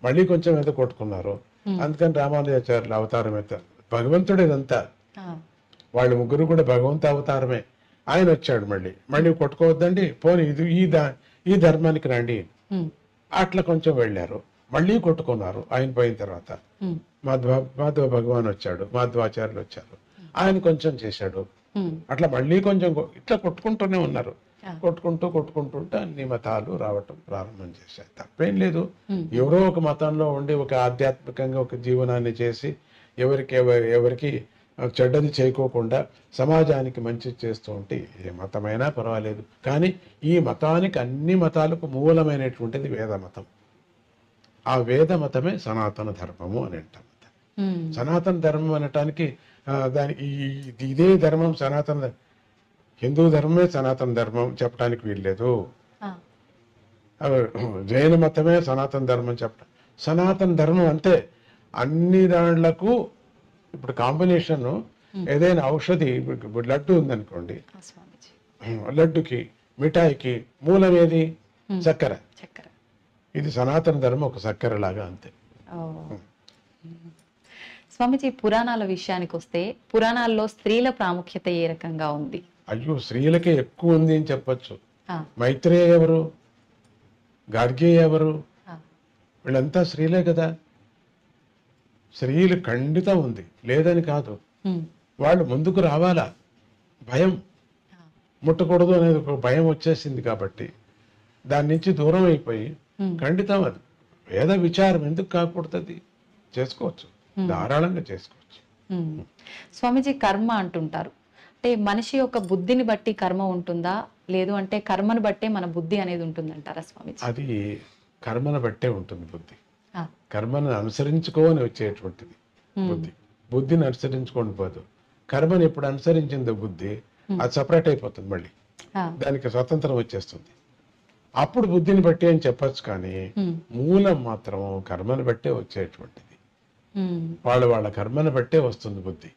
మళ్ళీ కొంచెం ఏదో కొట్టుకున్నారు. అందుకని రామానుజాచార్యులు అవతారం ఎత్తారు. భగవంతుడు ఇదంతా, వాళ్ళు ముగ్గురు కూడా భగవంత అవతారమే. ఆయన వచ్చాడు, మళ్ళీ కొట్టుకోవద్దండి, పోనీ ఈ ధర్మానికి రండి, అట్లా కొంచెం వెళ్ళారు. మళ్ళీ కొట్టుకున్నారు. ఆయన పోయిన తర్వాత మాధవ భగవాన్ వచ్చాడు, మాధవాచార్యులు వచ్చారు, ఆయన కొంచెం చేశాడు. అట్లా మళ్ళీ కొంచెం ఇట్లా కొట్టుకుంటూనే ఉన్నారు. కొట్టుకుంటూ అన్ని మతాలు రావటం ప్రారంభం చేశాయి. తప్పేం లేదు. ఎవరో ఒక మతంలో ఉండి ఒక ఆధ్యాత్మికంగా ఒక జీవనాన్ని చేసి ఎవరికి చెడ్డది చేయకోకుండా సమాజానికి మంచి చేస్తూ ఉంటే ఏ మతమైనా పర్వాలేదు. కానీ ఈ మతానికి, అన్ని మతాలకు మూలమైనటువంటిది వేద మతం. ఆ వేద మతమే సనాతన ధర్మము అని అంటాం. సనాతన ధర్మం అనటానికి ఇదే ధర్మం సనాతన, హిందూ ధర్మమే సనాతన ధర్మం చెప్పడానికి వీల్లేదు. జైన మతమే సనాతన ధర్మం చెప్పడం. సనాతన ధర్మం అంటే అన్ని దాంట్లకు ఇప్పుడు కాంబినేషన్. ఏదైనా ఔషధి, లడ్డు ఉందనుకోండి, లడ్డుకి మిఠాయికి మూలం ఏది? చక్కెర. ఇది సనాతన ధర్మం ఒక చక్కెర లాగా, అంతే. స్వామిజీ, పురాణాల విషయానికి వస్తే పురాణాల్లో స్త్రీల ప్రాముఖ్యత ఏ రకంగా ఉంది? అయ్యో, స్త్రీలకే ఎక్కువ ఉంది అని చెప్పచ్చు. మైత్రేయ ఎవరు? గార్గేయ ఎవరు? వీళ్ళంతా స్త్రీలే కదా. స్త్రీలు ఖండితం ఉంది, లేదని కాదు. వాళ్ళు ముందుకు రావాలా. భయం, ముట్టకూడదు అనేది ఒక భయం వచ్చేసింది కాబట్టి దాని నుంచి దూరం అయిపోయి ఖండితం. అది వేద విచారం ఎందుకు కాకూడదు? చేసుకోవచ్చు, ధారాళంగా చేసుకోవచ్చు. స్వామిజీ, కర్మ అంటుంటారు, అంటే మనిషి యొక్క బుద్ధిని బట్టి కర్మ ఉంటుందా, లేదు అంటే కర్మను బట్టే మన బుద్ధి అనేది ఉంటుందంటారా స్వామిజీ? అది కర్మను బట్టే ఉంటుంది బుద్ధి. కర్మను అనుసరించుకోని వచ్చేటువంటిది బుద్ధి. బుద్ధిని అనుసరించుకోని పోదు. కర్మను ఎప్పుడు అనుసరించిందో బుద్ధి, అది సపరేట్ అయిపోతుంది, మళ్ళీ దానికి స్వతంత్రం వచ్చేస్తుంది. అప్పుడు బుద్ధిని బట్టి అని చెప్పచ్చు. కానీ మూలం మాత్రం కర్మను బట్టే వచ్చేటువంటిది. వాళ్ళ కర్మను బట్టే వస్తుంది బుద్ధి.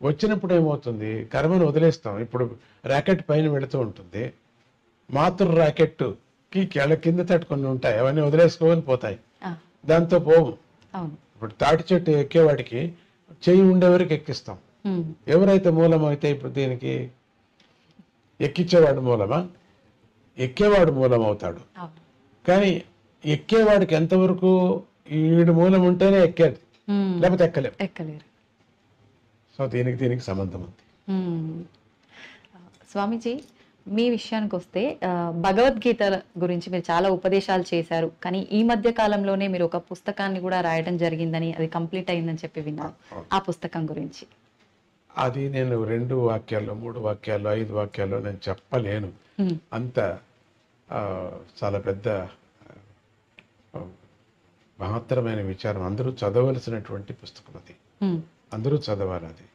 వచ్చినప్పుడు ఏమవుతుంది? కర్మను వదిలేస్తాం. ఇప్పుడు ర్యాకెట్ పైన వెళుతూ ఉంటుంది, మాతృ ర్యాకెట్ కి కింద తట్టుకొని ఉంటాయి, అవన్నీ వదిలేసుకోని పోతాయి, దాంతో పోవు. ఇప్పుడు తాటి చెట్టు ఎక్కేవాడికి చెయ్యి ఉండేవరకు ఎక్కిస్తాం. ఎవరైతే మూలం అయితే ఇప్పుడు దీనికి ఎక్కించేవాడు మూలమా? ఎక్కేవాడు మూలం అవుతాడు. కానీ ఎక్కేవాడికి ఎంతవరకు ఈడు మూలం ఉంటేనే ఎక్కేది, లేకపోతే ఎక్కలేరు. సో దీనికి సంబంధం ఉంది. స్వామీజీ, మీ విషయానికి వస్తే భగవద్గీత గురించి మీరు చాలా ఉపదేశాలు చేశారు, కానీ ఈ మధ్య కాలంలోనే మీరు ఒక పుస్తకాన్ని కూడా రాయడం జరిగిందని, అది కంప్లీట్ అయిందని చెప్పి విన్నాను. ఆ పుస్తకం గురించి అది నేను 2 వాక్యాల్లో, 3 వాక్యాల్లో, 5 వాక్యాల్లో నేను చెప్పలేను. అంత చాలా పెద్ద మహత్తరమైన విచారం. అందరూ చదవలసినటువంటి పుస్తకం అది. అందరూ చదవాలి. అది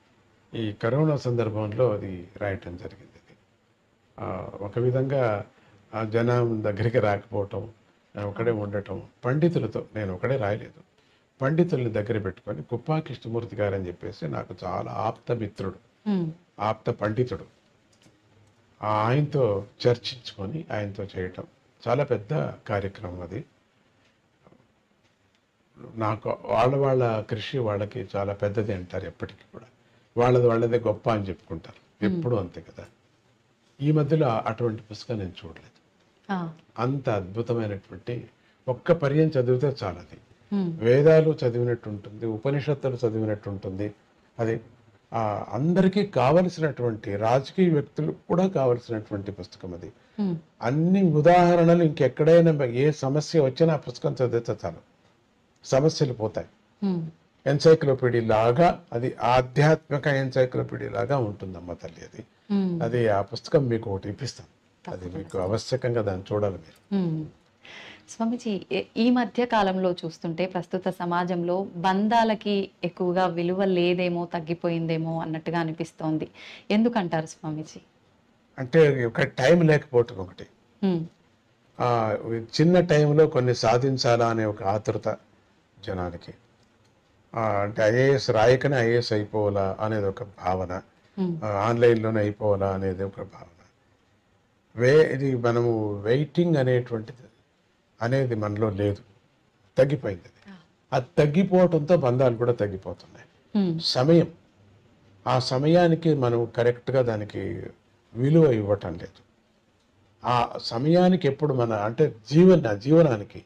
ఈ కరోనా సందర్భంలో అది రాయటం జరిగింది. ఒక విధంగా జనం దగ్గరికి రాకపోవటం, ఒకడే ఉండటం, పండితులతో, నేను ఒకడే రాయలేదు, పండితుల్ని దగ్గర పెట్టుకొని, కుప్పా కృష్ణమూర్తి గారు అని చెప్పేసి నాకు చాలా ఆప్త మిత్రుడు, ఆప్త పండితుడు, ఆయనతో చర్చించుకొని ఆయనతో చేయటం చాలా పెద్ద కార్యక్రమం అది. నాకు వాళ్ళ కృషి వాళ్ళకి చాలా పెద్దది అంటారు ఎప్పటికీ కూడా. వాళ్ళదే గొప్ప అని చెప్పుకుంటారు ఎప్పుడు, అంతే కదా. ఈ మధ్యలో అటువంటి పుస్తకం నేను చూడలేదు. అంత అద్భుతమైనటువంటి ఒక్క పర్యం చదివితే చాలా. అది వేదాలు చదివినట్టు ఉంటుంది, ఉపనిషత్తులు చదివినట్టు ఉంటుంది. అది అందరికీ కావలసినటువంటి, రాజకీయ వ్యక్తులు కూడా కావలసినటువంటి పుస్తకం అది. అన్ని ఉదాహరణలు ఇంకెక్కడైనా ఏ సమస్య వచ్చినా ఆ పుస్తకం చదివితే చాలు, సమస్యలు పోతాయి. ఎన్సైక్లోపీడియా లాగా, అది ఆధ్యాత్మిక ఎన్సైక్లోపీడియా లాగా ఉంటుందమ్మ తల్లి. అది అది ఆ పుస్తకం మీకు ఒకటి ఇప్పిస్తాం, అది మీకు ఆవశ్యకంగా దాన్ని చూడాలి మీరు. స్వామీజీ, ఈ మధ్య కాలంలో చూస్తుంటే ప్రస్తుత సమాజంలో బంధాలకి ఎక్కువగా విలువ లేదేమో, తగ్గిపోయిందేమో అన్నట్టుగా అనిపిస్తోంది. ఎందుకంటారు స్వామీజీ? అంటే ఒక టైం లేకపోవటం ఒకటి, చిన్న టైంలో కొన్ని సాధించాలా అనే ఒక ఆతృత జనానికి, అంటే ఐఏఎస్ రాయకనే ఐఏఎస్ అయిపోవాలా అనేది ఒక భావన, ఆన్లైన్లోనే అయిపోవాలా అనేది ఒక భావన. ఇది మనము వెయిటింగ్ అనేది మనలో లేదు, తగ్గిపోయింది. అది తగ్గిపోవటంతో బంధాలు కూడా తగ్గిపోతున్నాయి. సమయం, ఆ సమయానికి మనం కరెక్ట్గా దానికి విలువ ఇవ్వటం లేదు. ఆ సమయానికి ఎప్పుడు అంటే జీవనానికి,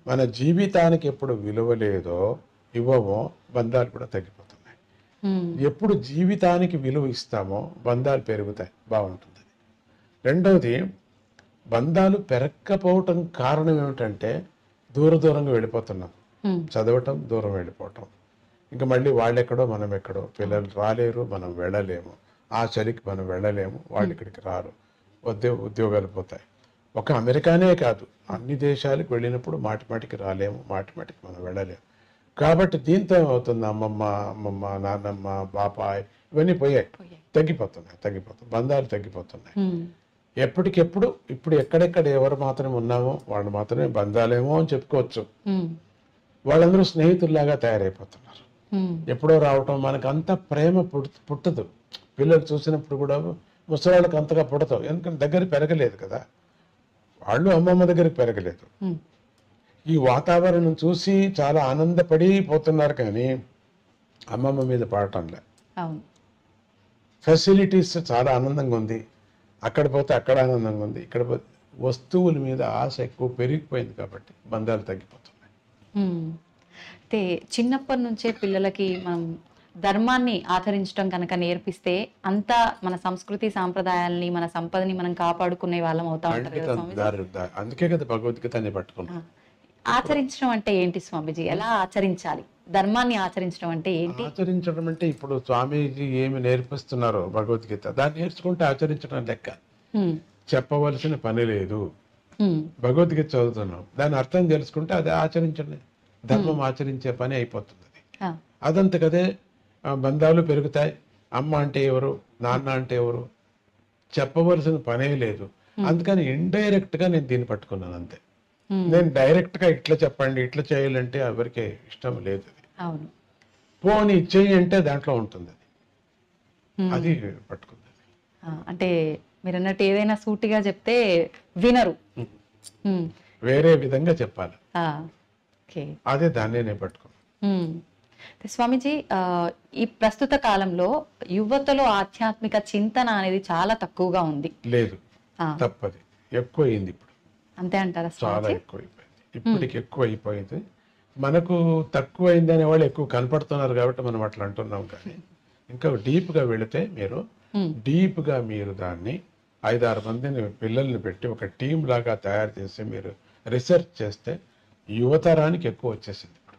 మన జీవితానికి ఎప్పుడు విలువ లేదో, ఇవ్వమో, బంధాలు కూడా తగ్గిపోతున్నాయి. ఎప్పుడు జీవితానికి విలువ ఇస్తామో బంధాలు పెరుగుతాయి, బాగుంటుంది. రెండవది, బంధాలు పెరగకపోవటం కారణం ఏమిటంటే దూరంగా వెళ్ళిపోతున్నాం. చదవటం, దూరం వెళ్ళిపోవటం, ఇంకా మళ్ళీ వాళ్ళెక్కడో మనం ఎక్కడో, పిల్లలు రాలేరు, మనం వెళ్ళలేము, ఆ చలికి మనం వెళ్ళలేము, వాళ్ళు ఇక్కడికి రారు, ఉద్యోగాలు పోతాయి. ఒక అమెరికానే కాదు, అన్ని దేశాలకు వెళ్ళినప్పుడు మాటిమాటికి రాలేము, మాటిమాటికి మనం వెళ్ళలేము. కాబట్టి దీంతో ఏమవుతుంది, అమ్మమ్మ, నాన్నమ్మ, బాపాయ్ ఇవన్నీ పోయాయి, తగ్గిపోతున్నాయి, బంధాలు తగ్గిపోతున్నాయి. ఎప్పటికెప్పుడు ఇప్పుడు ఎక్కడెక్కడ ఎవరు మాత్రమే ఉన్నామో వాళ్ళు మాత్రమే బంధాలేమో అని చెప్పుకోవచ్చు. వాళ్ళందరూ స్నేహితుల్లాగా తయారైపోతున్నారు. ఎప్పుడో రావటం, మనకు అంత ప్రేమ పుట్టదు. పిల్లలు చూసినప్పుడు కూడా ముసలాళ్ళకి అంతగా పుడతావు, ఎందుకంటే దగ్గర పెరగలేదు కదా, వాళ్ళు అమ్మమ్మ దగ్గరికి పెరగలేదు. ఈ వాతావరణం చూసి చాలా ఆనందపడి పోతున్నారు, కానీ అమ్మమ్మ మీద పడటంలే. ఫెసిలిటీస్ చాలా ఆనందంగా ఉంది, అక్కడ పోతే అక్కడ ఆనందంగా ఉంది, ఇక్కడ పోతే వస్తువుల మీద ఆశ ఎక్కువ పెరిగిపోయింది, కాబట్టి బంధాలు తగ్గిపోతున్నాయి. అయితే చిన్నప్పటి నుంచే పిల్లలకి మనం ధర్మాన్ని ఆచరించడం కనుక నేర్పిస్తే అంతా మన సంస్కృతి సాంప్రదాయాల్ని, మన సంపదని మనం కాపాడుకునే వాళ్ళం అవుతా ఉంటారు. అందుకే కదా భగవద్గీత పట్టుకున్నాం. ఆచరించడం అంటే ఏంటి స్వామీజీ? ఎలా ఆచరించాలి? ధర్మాన్ని ఆచరించడం అంటే ఏంటి? ఆచరించడం అంటే ఇప్పుడు స్వామీజీ ఏమి నేర్పిస్తున్నారో భగవద్గీత, దాన్ని నేర్చుకుంటే ఆచరించడం లెక్క. చెప్పవలసిన పని లేదు. భగవద్గీత చదువుతున్నాం, దాని అర్థం తెలుసుకుంటే అది ఆచరించండి, ధర్మం ఆచరించే పని అయిపోతుంది. అదంతకదే బంధాలు పెరుగుతాయి. అమ్మ అంటే ఎవరు, నాన్న అంటే ఎవరు చెప్పవలసిన పనే లేదు. అందుకని ఇండైరెక్ట్ గా నేను దీన్ని పట్టుకున్నాను అంతే. నేను డైరెక్ట్ గా ఇట్లా చెప్పండి, ఇట్లా చేయాలంటే ఎవరికి ఇష్టం లేదు. పోనీ ఇచ్చేయి అంటే దాంట్లో ఉంటుంది, అది పట్టుకుంది. అంటే మీరు అన్నట్టు ఏదైనా సూటిగా చెప్తే వినరు, వేరే విధంగా చెప్పాలి, అదే దాన్ని నేను పట్టుకున్నాను. స్వామీజీ, ఈ ప్రస్తుత కాలంలో యువతలో ఆధ్యాత్మిక చింతన అనేది చాలా తక్కువగా ఉంది. లేదు, తప్పది, ఎక్కువ అయింది ఇప్పుడు. అంతే అంటారా? చాలా ఎక్కువైపోయింది, ఇప్పటికి ఎక్కువ అయిపోయింది. మనకు తక్కువ అయింది అనే వాళ్ళు ఎక్కువ కనపడుతున్నారు కాబట్టి మనం అట్లా అంటున్నాం. కానీ ఇంకా డీప్గా వెళితే మీరు దాన్ని 5-6 మందిని పిల్లల్ని పెట్టి ఒక టీం లాగా తయారు చేసి మీరు రీసెర్చ్ చేస్తే యువతరానికి ఎక్కువ వచ్చేసింది ఇప్పుడు.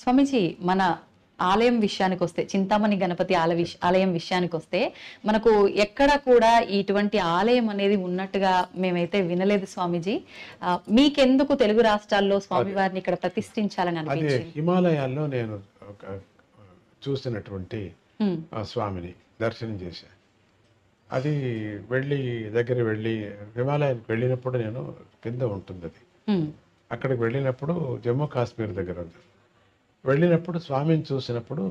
స్వామీజీ, మన ఆలయం విషయానికి వస్తే, చింతామణి గణపతి ఆలయం విషయానికి వస్తే, మనకు ఎక్కడ కూడా ఇటువంటి ఆలయం అనేది ఉన్నట్టుగా మేమైతే వినలేదు స్వామీజీ. మీకెందుకు తెలుగు రాష్ట్రాల్లో స్వామివారిని ఇక్కడ ప్రతిష్ఠించాలని అనిపించింది? హిమాలయాల్లో నేను చూసినటువంటి స్వామిని దర్శనం చేశాను. అది దగ్గర వెళ్ళి హిమాలయానికి వెళ్ళినప్పుడు నేను కింద ఉంటుంది అది, అక్కడికి వెళ్ళినప్పుడు జమ్మూ కాశ్మీర్ దగ్గర ఉంది. వెళ్ళినప్పుడు స్వామిని చూసినప్పుడు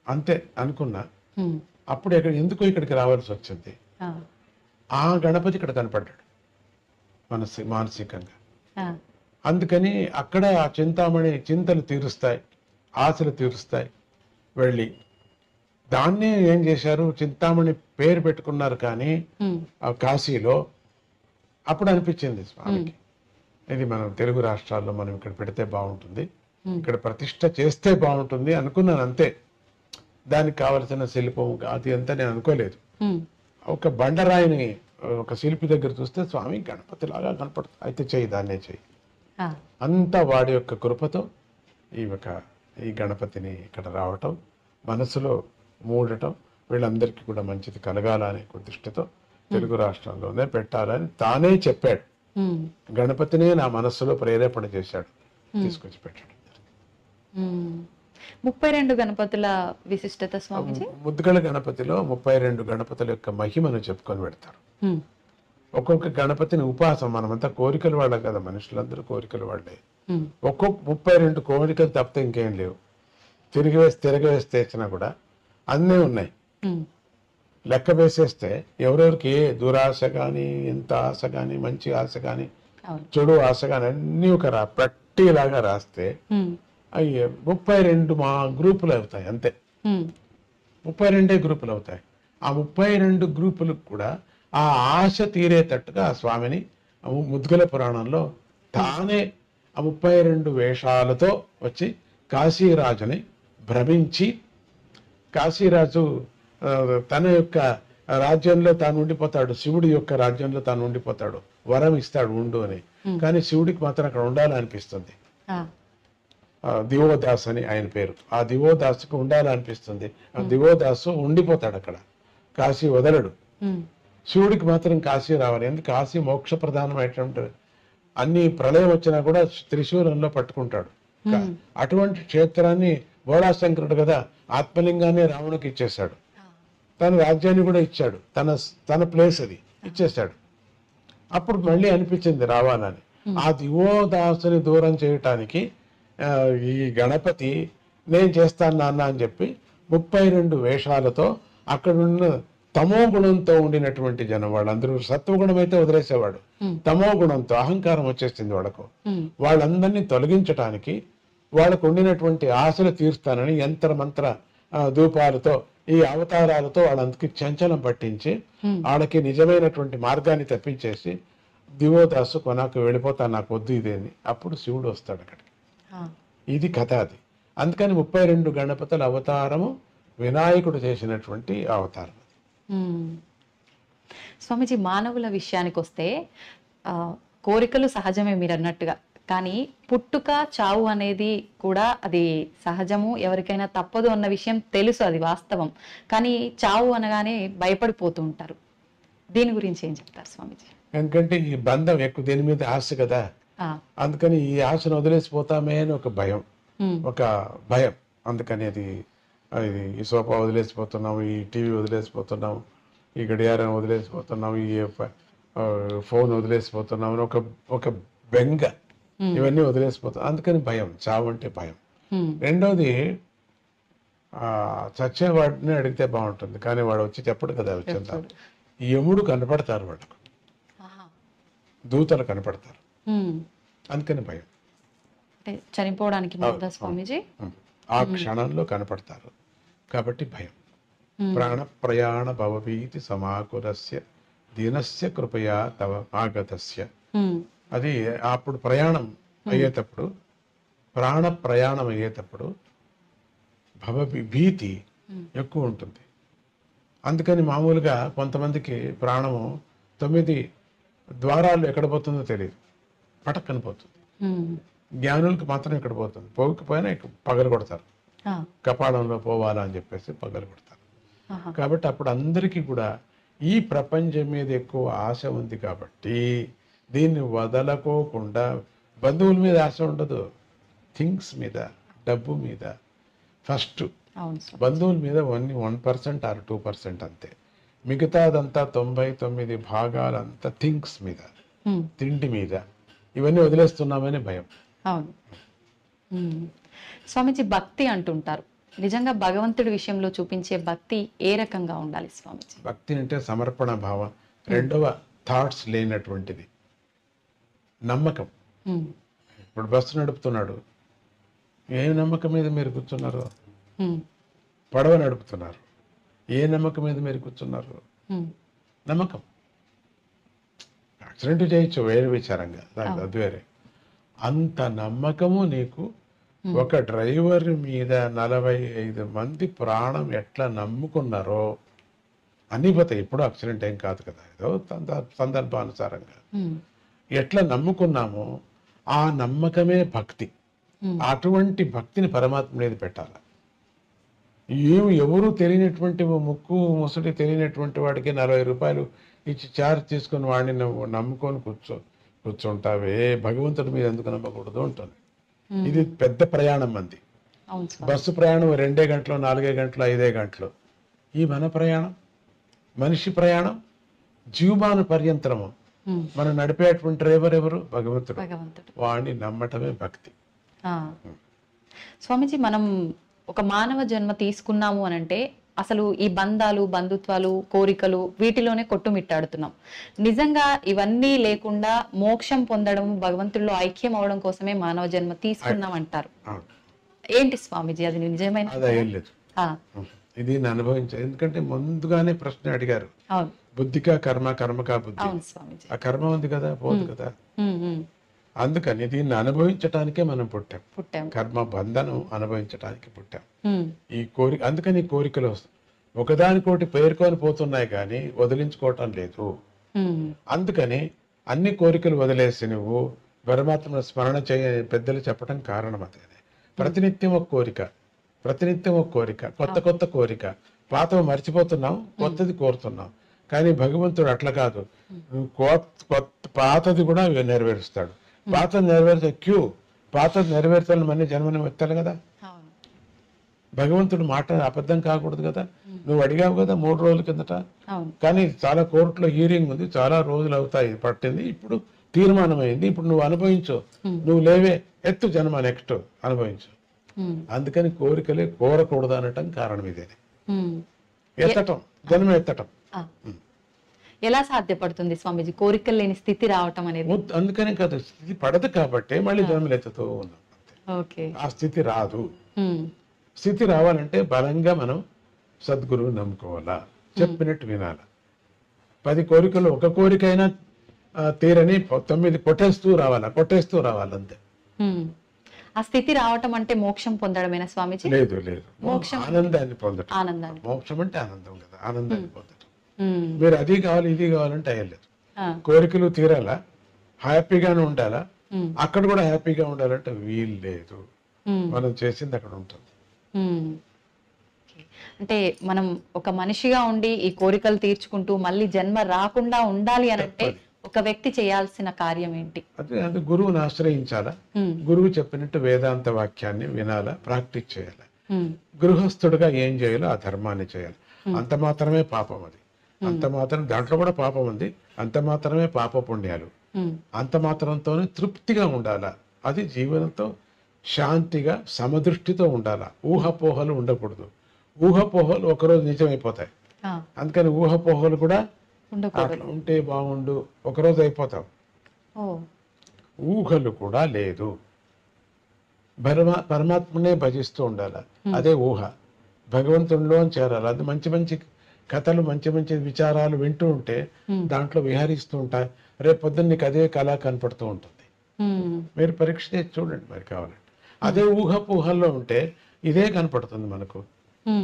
అంతే అనుకున్నా. అప్పుడు ఎందుకు ఇక్కడికి రావాల్సి వచ్చింది, ఆ గణపతి ఇక్కడ కనపడ్డాడు మానసికంగా. అందుకని అక్కడ ఆ చింతామణి చింతలు తీరుస్తాయి, ఆశలు తీరుస్తాయి. వెళ్ళి దాన్నే ఏం చేశారు, చింతామణి పేరు పెట్టుకున్నారు. కానీ ఆ కాశీలో అప్పుడు అనిపించింది స్వామికి, ఇది మనం తెలుగు రాష్ట్రాల్లో మనం ఇక్కడ పెడితే బాగుంటుంది, ఇక్కడ ప్రతిష్ట చేస్తే బాగుంటుంది అనుకున్నాను అంతే. దానికి కావలసిన శిల్పం అది అంతా నేను అనుకోలేదు. ఒక బండరాయిని ఒక శిల్పి దగ్గర చూస్తే స్వామి గణపతి లాగా కనపడుతుంది, అయితే చెయ్యి, దాన్నే చెయ్యి. అంతా వాడి యొక్క కృపతో ఈ గణపతిని ఇక్కడ రావటం, మనసులో మూడటం, వీళ్ళందరికీ కూడా మంచిది కలగాలనే దృష్టితో తెలుగు రాష్ట్రంలోనే పెట్టాలని తానే చెప్పాడు. గణపతినే నా మనస్సులో ప్రేరేపణ చేశాడు, తీసుకొచ్చి పెట్టాడు. 32 గణపతుల విశిష్టత స్వామిజీ. ముద్దుగల గణపతిలో 32 గణపతుల యొక్క మహిమను చెప్పుకొని పెడతారు. ఒక్కొక్క గణపతిని ఉపాసం, మనమంతా కోరికలు వాళ్ళం కదా, మనుషులందరూ కోరికలు వాళ్ళే. ఒక్కొక్క 32 కోరికలు తప్పితే ఇంకేం లేవు. తిరగవేస్తే ఇచ్చినా కూడా అన్నీ ఉన్నాయి. లెక్క వేసేస్తే ఎవరెవరికి ఏ దురాశ కానీ, ఎంత ఆశ కానీ, మంచి ఆశ కానీ, చెడు ఆశ కానీ అన్నీ ఒక పట్టీలాగా రాస్తే అయ్యే 32 మా గ్రూపులు అవుతాయి అంతే. 32 గ్రూపులు అవుతాయి. ఆ 32 గ్రూపులకు కూడా ఆ ఆశ తీరేటట్టుగా ఆ స్వామిని ముద్గల పురాణంలో తానే ఆ 32 వేషాలతో వచ్చి కాశీరాజుని భ్రమించి, కాశీరాజు తన యొక్క రాజ్యంలో తాను ఉండిపోతాడు, శివుడి యొక్క రాజ్యంలో తాను ఉండిపోతాడు, వరం ఇస్తాడు ఉండు అని. కానీ శివుడికి మాత్రం అక్కడ ఉండాలనిపిస్తుంది. దివోదాస్ అని ఆయన పేరు. ఆ దివోదాసుకు ఉండాలనిపిస్తుంది. ఆ దివోదాసు ఉండిపోతాడు అక్కడ, కాశీ వదలడు. శివుడికి మాత్రం కాశీ రావాలి. ఎందుకు? కాశీ మోక్ష ప్రధానమైనటువంటి, అన్ని ప్రళయం వచ్చినా కూడా త్రిశూలంలో పట్టుకుంటాడు. అటువంటి క్షేత్రాన్ని బోళాశంకరుడు కదా ఆత్మలింగాన్ని రావణుకి ఇచ్చేశాడు, తన రాజ్యాన్ని కూడా ఇచ్చాడు, తన ప్లేస్ అది ఇచ్చేశాడు. అప్పుడు మళ్ళీ అనిపించింది రావాలని. ఆ దివోదాసుని దూరం చేయటానికి ఈ గణపతి నేను చేస్తాను నాన్న అని చెప్పి 32 వేషాలతో అక్కడున్న తమో గుణంతో ఉండినటువంటి జనం, వాళ్ళందరూ సత్వగుణం అయితే వదిలేసేవాడు, తమో గుణంతో అహంకారం వచ్చేసింది వాళ్ళకు. వాళ్ళందరినీ తొలగించటానికి, వాళ్ళకు ఉండినటువంటి ఆశలు తీరుస్తానని యంత్ర మంత్ర ధూపాలతో, ఈ అవతారాలతో వాళ్ళందరికీ చంచలం పట్టించి వాళ్ళకి నిజమైనటువంటి మార్గాన్ని తప్పించేసి, దివోదాసు కొనాకు వెళ్ళిపోతా, నాకు వద్దు ఇదేని. అప్పుడు శివుడు వస్తాడు అక్కడికి. ఇది కథ అది. అందుకని 32 గణపతుల అవతారము వినాయకుడు చేసినటువంటి అవతారం. స్వామిజీ, మానవుల విషయానికి వస్తే కోరికలు సహజమే మీరు అన్నట్టుగా, కానీ పుట్టుక చావు అనేది కూడా అది సహజము, ఎవరికైనా తప్పదు అన్న విషయం తెలుసు, అది వాస్తవం. కానీ చావు అనగానే భయపడిపోతూ ఉంటారు. దీని గురించి ఏం చెప్తారు స్వామిజీ? ఎందుకంటే ఈ బంధం ఎక్కువ, దీని మీద ఆశ కదా, అందుకని ఈ ఆశను వదిలేసిపోతామే అని ఒక భయం, ఒక భయం. అందుకని ఈ సోఫా వదిలేసిపోతున్నాం, ఈ టీవీ వదిలేసిపోతున్నాం, ఈ గడియారం వదిలేసిపోతున్నాం, ఈ ఫోన్ వదిలేసిపోతున్నాం అని ఒక బెంగ, ఇవన్నీ వదిలేసిపోతాం. అందుకని భయం, చావు అంటే భయం. రెండోది, చచ్చేవాడిని అడిగితే బాగుంటుంది, కానీ వాడు వచ్చి చెప్పడు కదా వచ్చేంత. యముడు కనపడతారు వాళ్ళకు, దూతలు కనపడతారు, అందుకని భయం. చనిపోవడానికి ముందా స్వామిజీ ఆ క్షణంలో కనపడతారు కాబట్టి భయం. ప్రాణ ప్రయాణ భవభీతి సమాకులస్య దీనస్య కృపయా తవ ఆగతస్య. అది అప్పుడు ప్రయాణం అయ్యేటప్పుడు, ప్రాణ ప్రయాణం అయ్యేటప్పుడు భీతి ఎక్కువ ఉంటుంది. అందుకని మామూలుగా కొంతమందికి ప్రాణము 9 ద్వారాలు ఎక్కడ పోతుందో తెలియదు, పటక్కన పోతుంది. జ్ఞానులకు మాత్రం ఇక్కడ పోతుంది, పోకపోయినా పగలు కొడతారు, కపాలంలో పోవాలా అని చెప్పేసి పగలు కొడతారు. కాబట్టి అప్పుడు అందరికీ కూడా ఈ ప్రపంచం మీద ఎక్కువ ఆశ ఉంది కాబట్టి దీన్ని వదలకోకుండా, బంధువుల మీద ఆశ ఉండదు, థింగ్స్ మీద, డబ్బు మీద ఫస్ట్, బంధువుల మీద 1% ఆర్ 2% అంతే. మిగతాదంతా 99 భాగాలంతా థింగ్స్ మీద, తిండి మీద, ఇవన్నీ వదిలేస్తున్నామని భయం. అవును స్వామిజీ, భక్తి అంటుంటారు, నిజంగా భగవంతుడి విషయంలో చూపించే భక్తి ఏ రకంగా ఉండాలి స్వామిజీ? భక్తి అంటే సమర్పణ భావం. రెండవ థాట్స్ లేనటువంటిది, నమ్మకం. ఇప్పుడు బస్సు నడుపుతున్నాడు, ఏ నమ్మకం మీద మీరు కూర్చున్నారు? పడవ నడుపుతున్నారు, ఏ నమ్మకం మీద మీరు కూర్చున్నారు? నమ్మకం. యాక్సిడెంట్ చేయొచ్చు, వేరే విచారంగా, అది వేరే. అంత నమ్మకము నీకు. ఒక డ్రైవర్ మీద 45 మంది ప్రాణం ఎట్లా నమ్ముకున్నారో అన్నీ పోతాయి. ఇప్పుడు యాక్సిడెంట్ ఏం కాదు కదా, ఏదో సందర్భానుసారంగా ఎట్లా నమ్ముకున్నామో ఆ నమ్మకమే భక్తి. అటువంటి భక్తిని పరమాత్మ మీద పెట్టాలి. ఎవరు తెలియనటువంటి ముక్కు ముసడి తెలియనటువంటి వాడికి 40 రూపాయలు ఇచ్చి చార్జ్ తీసుకొని వాడిని నమ్ముకొని కూర్చుంటావే, భగవంతుడి మీద ఎందుకు నమ్మకూడదు ఉంటుంది. ఇది పెద్ద ప్రయాణం మంది. అవును స్వామి. బస్సు ప్రయాణం 2 గంటలు 4 గంటలు 5 గంటలు. ఈ మన ప్రయాణం, మనిషి ప్రయాణం జీవమాన పర్యంతరము. మనం నడిపేటువంటి డ్రైవర్ ఎవరు? భగవంతుడు. వాడిని నమ్మటమే భక్తి. స్వామీజీ, మనం ఒక మానవ జన్మ తీసుకున్నాము అని అంటే అసలు ఈ బంధాలు, బంధుత్వాలు, కోరికలు వీటిలోనే కొట్టుమిట్టాడుతున్నాం. నిజంగా ఇవన్నీ లేకుండా మోక్షం పొందడం, భగవంతుడిలో ఐక్యం అవడం కోసమే మానవ జన్మ తీసుకున్నాం అంటారు. ఏంటి స్వామీజీ అది నిజమైన? అదేం లేదు, ఇది అనుభవించాలి. ఎందుకంటే ముందుగానే ప్రశ్న అడిగారు, బుద్ధికా కర్మ, కర్మకా బుద్ధి. ఆ కర్మ ఉంది కదా, పోదు కదా. అందుకని దీన్ని అనుభవించటానికే మనం పుట్టాం. కర్మ బంధనం అనుభవించటానికి పుట్టాం. ఈ కోరిక, అందుకని కోరికలు ఒకదానికోటి పేర్కొని పోతున్నాయి కానీ వదిలించుకోవటం లేదు. అందుకని అన్ని కోరికలు వదిలేసి నువ్వు పరమాత్మ స్మరణ చేయ పెద్దలు చెప్పడం కారణం అదే. ప్రతినిత్యం ఒక కోరిక, ప్రతినిత్యం ఒక కోరిక, కొత్త కొత్త కోరిక. పాతవి మర్చిపోతున్నాం, కొత్తది కోరుతున్నాం. కానీ భగవంతుడు అట్లా కాదు, పాతది కూడా నెరవేరుస్తాడు. పాత నెరవేర్చే పాత నెరవేర్చాలని మళ్ళీ జన్మని ఎత్తాలి కదా. భగవంతుడు మాట అబద్ధం కాకూడదు కదా. నువ్వు అడిగావు కదా 3 రోజుల కిందట, కానీ చాలా కోర్టులో హీరింగ్ ఉంది, చాలా రోజులు అవుతాయి పట్టింది, ఇప్పుడు తీర్మానం అయింది, ఇప్పుడు నువ్వు అనుభవించు, నువ్వు లేవే, ఎత్తు జన్మ, నెక్స్ట్ అనుభవించు. అందుకని కోరికలే కోరకూడదు అనటం కారణం ఇదే. ఎత్తటం, జన్మ ఎత్తటం. ఎలా సాధ్యపడుతుంది స్వామీజీ కోరికలు లేని స్థితి రావటం అనేది? అందుకనే కదా, స్థితి పడదు కాబట్టి మళ్ళీ జన్మలు ఎత్తుతూ ఉన్నాం. ఆ స్థితి రాదు. స్థితి రావాలంటే బలంగా మనం సద్గురువు నమ్ముకోవాలా, చెప్పినట్టు వినాలా. 10 కోరికలు ఒక కోరికైనా తీరని 9 కొట్టేస్తూ రావాలి అంతే. ఆ స్థితి రావటం అంటే మోక్షం పొందడమేనా స్వామీజీ? లేదు, మోక్షం ఆనందాన్ని పొందడం. మోక్షం అంటే ఆనందం కదా, ఆనందాన్ని పొందడం. మీరు అది కావాలి ఇది కావాలంటే అయ్యలేదు. కోరికలు తీరాలా, హ్యాపీగానే ఉండాలా, అక్కడ కూడా హ్యాపీగా ఉండాలంటే వీలు లేదు. మనం చేసింది అక్కడ ఉంటుంది. అంటే మనం ఒక మనిషిగా ఉండి ఈ కోరికలు తీర్చుకుంటూ మళ్ళీ జన్మ రాకుండా ఉండాలి అంటే ఒక వ్యక్తి చేయాల్సిన కార్యం ఏంటి? అదే గురువుని ఆశ్రయించాలా, గురువు చెప్పినట్టు వేదాంత వాక్యాన్ని వినాలా, ప్రాక్టీస్ చేయాలా. గృహస్థుడుగా ఏం చేయాలో ఆ ధర్మాన్ని చేయాలి. అంత మాత్రమే పాపం అది. అంత మాత్రం, దాంట్లో కూడా పాపం ఉంది, అంత మాత్రమే పాప పుణ్యాలు. అంత మాత్రంతోనే తృప్తిగా ఉండాలా. అది జీవనంతో శాంతిగా సమదృష్టితో ఉండాలా. ఊహపోహలు ఉండకూడదు. ఊహపోహలు ఒకరోజు నిజమైపోతాయి. అందుకని ఊహపోహలు కూడా అట్లా ఉంటే బాగుండు, ఒకరోజు అయిపోతాం. ఊహలు కూడా లేదు. పరమాత్మనే భజిస్తూ ఉండాలి. అదే ఊహ. భగవంతుడిలో చేరాలి. అది మంచి మంచి కథలు, మంచి మంచి విచారాలు వింటూ ఉంటే దాంట్లో విహరిస్తూ ఉంటాయి. రేపు పొద్దున్న నీకు అదే కళ కనపడుతూ ఉంటుంది. మీరు పరీక్ష చేసి చూడండి మరి కావాలంటే. అదే ఊహల్లో ఉంటే ఇదే కనపడుతుంది మనకు.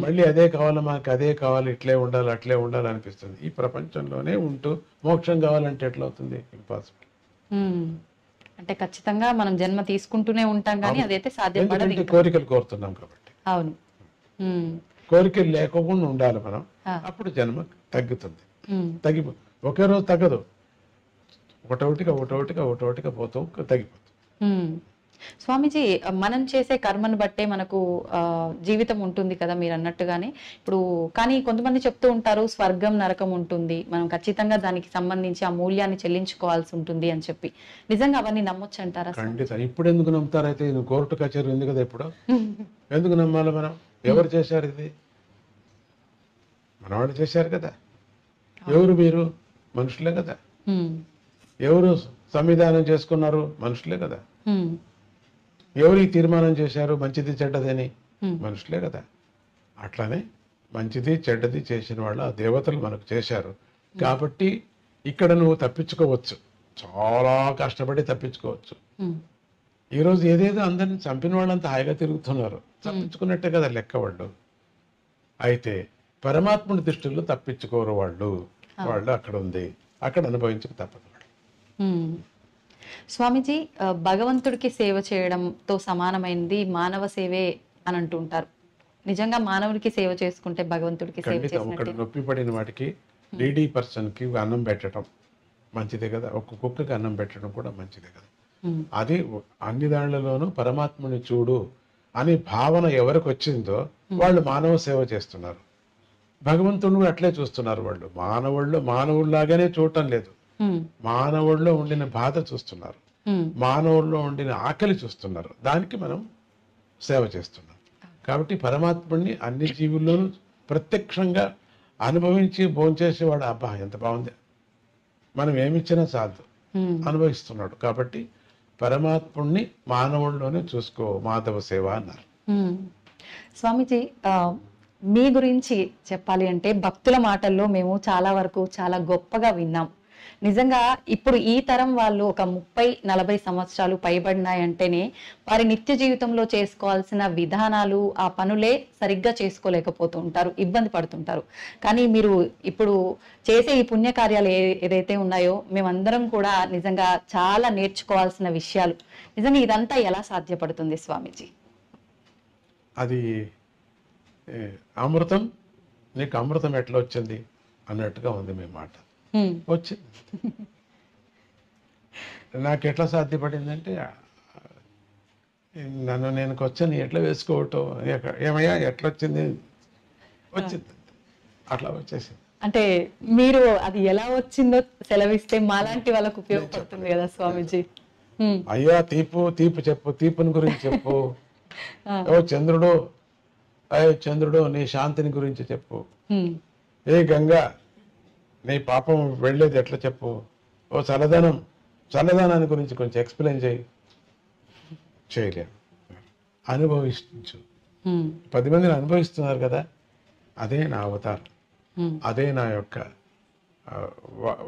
మళ్ళీ అదే కావాలి, మనకు అదే కావాలి, ఇట్లే ఉండాలి, అట్లే ఉండాలి అనిపిస్తుంది. ఈ ప్రపంచంలోనే ఉంటూ మోక్షం కావాలంటే ఎట్లా అవుతుంది? ఇంపాసిబుల్. అంటే ఖచ్చితంగా మనం జన్మ తీసుకుంటూనే ఉంటాం కానీ అదైతే సాధ్యపడదు. కోరికలు కోరుతున్నాం కాబట్టి. అవును, కోరికలు లేకుండా ఉండాలి మనం. అప్పుడు జన్మ తగ్గుతుంది. ఒకే రోజు తగ్గదు, ఒకటోటిగా పోతూ తగ్గిపోతుంది. స్వామీజీ, మనం చేసే కర్మను బట్టే మనకు జీవితం ఉంటుంది కదా మీరు అన్నట్టుగానే. ఇప్పుడు కానీ కొంతమంది చెప్తూ ఉంటారు స్వర్గం నరకం ఉంటుంది, మనం ఖచ్చితంగా దానికి సంబంధించి ఆ మూల్యాన్ని చెల్లించుకోవాల్సి ఉంటుంది అని చెప్పి. నిజంగా అవన్నీ నమ్మొచ్చు అంటారా? ఖండిత. ఇప్పుడు ఎందుకు నమ్ముతారైతే? కోర్టు కచేరీ ఉంది కదా, ఇప్పుడు ఎందుకు నమ్మాలి మనం? ఎవరు చేశారు ఇది? మనవాళ్ళు చేశారు కదా. ఎవరు మీరు? మనుషులే కదా. ఎవరు సంవిధానం చేసుకున్నారు? మనుషులే కదా. ఎవరు ఈ తీర్మానం చేశారు మంచిది చెడ్డదని? మనుషులే కదా. అట్లానే మంచిది చెడ్డది చేసిన వాళ్ళు ఆ దేవతలు మనకు చేశారు కాబట్టి ఇక్కడ నువ్వు తప్పించుకోవచ్చు, చాలా కష్టపడి తప్పించుకోవచ్చు. ఈరోజు ఏదేదో అందరిని చంపిన వాళ్ళంతా హాయిగా తిరుగుతున్నారు, తప్పించుకున్నట్టే కదా లెక్క వాళ్ళు. అయితే పరమాత్ముడి దృష్టిలో తప్పించుకోరు వాళ్ళు. వాళ్ళు అక్కడ ఉంది, అక్కడ అనుభవించక తప్పదు. స్వామీజీ, భగవంతుడికి సేవ చేయడంతో సమానమైనది మానవ సేవే అని అంటుంటారు. నిజంగా మానవుడికి సేవ చేసుకుంటే భగవంతుడికి సేవ ఖండితం. ఒకటి చేసినట్టే. నొప్పి పడిన వాటికి డీడీ పర్సన్కి అన్నం పెట్టడం మంచిదే కదా, ఒక కుక్కకి అన్నం పెట్టడం కూడా మంచిదే కదా. ఉమ్, అది అన్ని దానిలోనూ పరమాత్మని చూడు అనే భావన ఎవరికి వచ్చిందో వాళ్ళు మానవ సేవ చేస్తున్నారు. భగవంతుడు కూడా అట్లే చూస్తున్నారు. వాళ్ళు మానవుల్లాగానే చూడటం లేదు, ఉమ్, మానవుల్లో ఉండిన బాధ చూస్తున్నారు, ఉమ్, మానవుల్లో ఉండిన ఆకలి చూస్తున్నారు. దానికి మనం సేవ చేస్తున్నాం. కాబట్టి పరమాత్ముడిని అన్ని జీవుల్లోనూ ప్రత్యక్షంగా అనుభవించి భోంచేసేవాడు. అబ్బా ఎంత బాగుంది, మనం ఏమిచ్చినా చాలు ఉమ్. అనుభవిస్తున్నాడు. కాబట్టి పరమాత్ముడిని మానవుల్లోనే చూసుకో, మాధవ సేవ అన్నారు. మ్మ్. స్వామీజీ, మీ గురించి చెప్పాలి అంటే భక్తుల మాటల్లో మేము చాలా వరకు చాలా గొప్పగా విన్నాం. నిజంగా ఇప్పుడు ఈ తరం వాళ్ళు ఒక 30-40 సంవత్సరాలు పైబడినాయంటేనే వారి నిత్య జీవితంలో చేసుకోవాల్సిన విధానాలు, ఆ పనులే సరిగ్గా చేసుకోలేకపోతూ ఉంటారు, ఇబ్బంది పడుతుంటారు. కానీ మీరు ఇప్పుడు చేసే ఈ పుణ్యకార్యాలు ఏదైతే ఉన్నాయో మేమందరం కూడా నిజంగా చాలా నేర్చుకోవాల్సిన విషయాలు. నిజంగా ఇదంతా ఎలా సాధ్యపడుతుంది స్వామీజీ? అది అమృతం, నీకు అమృతం ఎట్లా వచ్చింది అన్నట్టుగా ఉంది మీ మాట. మ్మ్. వచ్చింది. నాకు ఎట్లా సాధ్యపడిందంటే నేను వచ్చాను ఎట్లా వేసుకోవటం, ఏమయ్యా ఎట్లా వచ్చింది, వచ్చింది అట్లా వచ్చేసింది. అంటే మీరు అది ఎలా వచ్చిందో సెలవిస్తే మాలాంటి వాళ్ళకు ఉపయోగపడుతుంది కదా స్వామీజీ. మ్మ్. అయ్యా తీపు చెప్పు, తీపుని గురించి చెప్పు. ఓ చంద్రుడు నీ శాంతిని గురించి చెప్పు. మ్మ్. ఏ గంగా నీ పాపం వెళ్ళేది ఎట్లా చెప్పు. ఓ చల్లదనాన్ని గురించి కొంచెం ఎక్స్ప్లెయిన్ చేయలేము. అనుభవించు. మ్మ్. 10 మందిని అనుభవిస్తున్నారు కదా, అదే నా అవతారం, మ్మ్. అదే నా యొక్క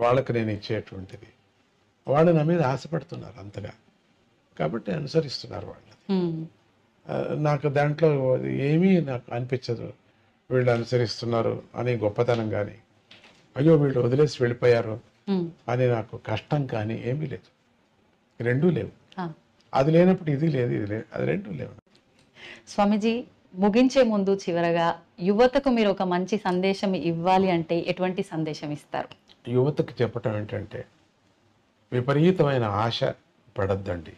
వాళ్ళకి నేను ఇచ్చేటువంటిది. వాళ్ళు నా మీద ఆశపడుతున్నారు అంతగా, కాబట్టి అనుసరిస్తున్నారు వాళ్ళు. మ్మ్. నాకు దాంట్లో ఏమీ నాకు అనిపించదు వీళ్ళు అనుసరిస్తున్నారు అని గొప్పతనం కానీ, అయ్యో వీళ్ళు వదిలేసి వెళ్ళిపోయారు మ్మ్. అని నాకు కష్టం కానీ ఏమీ లేదు. రెండూ లేవు. ఆ. అది లేనప్పుడు ఇది లేదు, ఇది లేదు, అది రెండూ లేవు. స్వామీజీ, ముగించే ముందు చివరగా యువతకు మీరు ఒక మంచి సందేశం ఇవ్వాలి అంటే ఎటువంటి సందేశం ఇస్తారు? యువతకు చెప్పటం ఏంటంటే విపరీతమైన ఆశ పడద్దండి.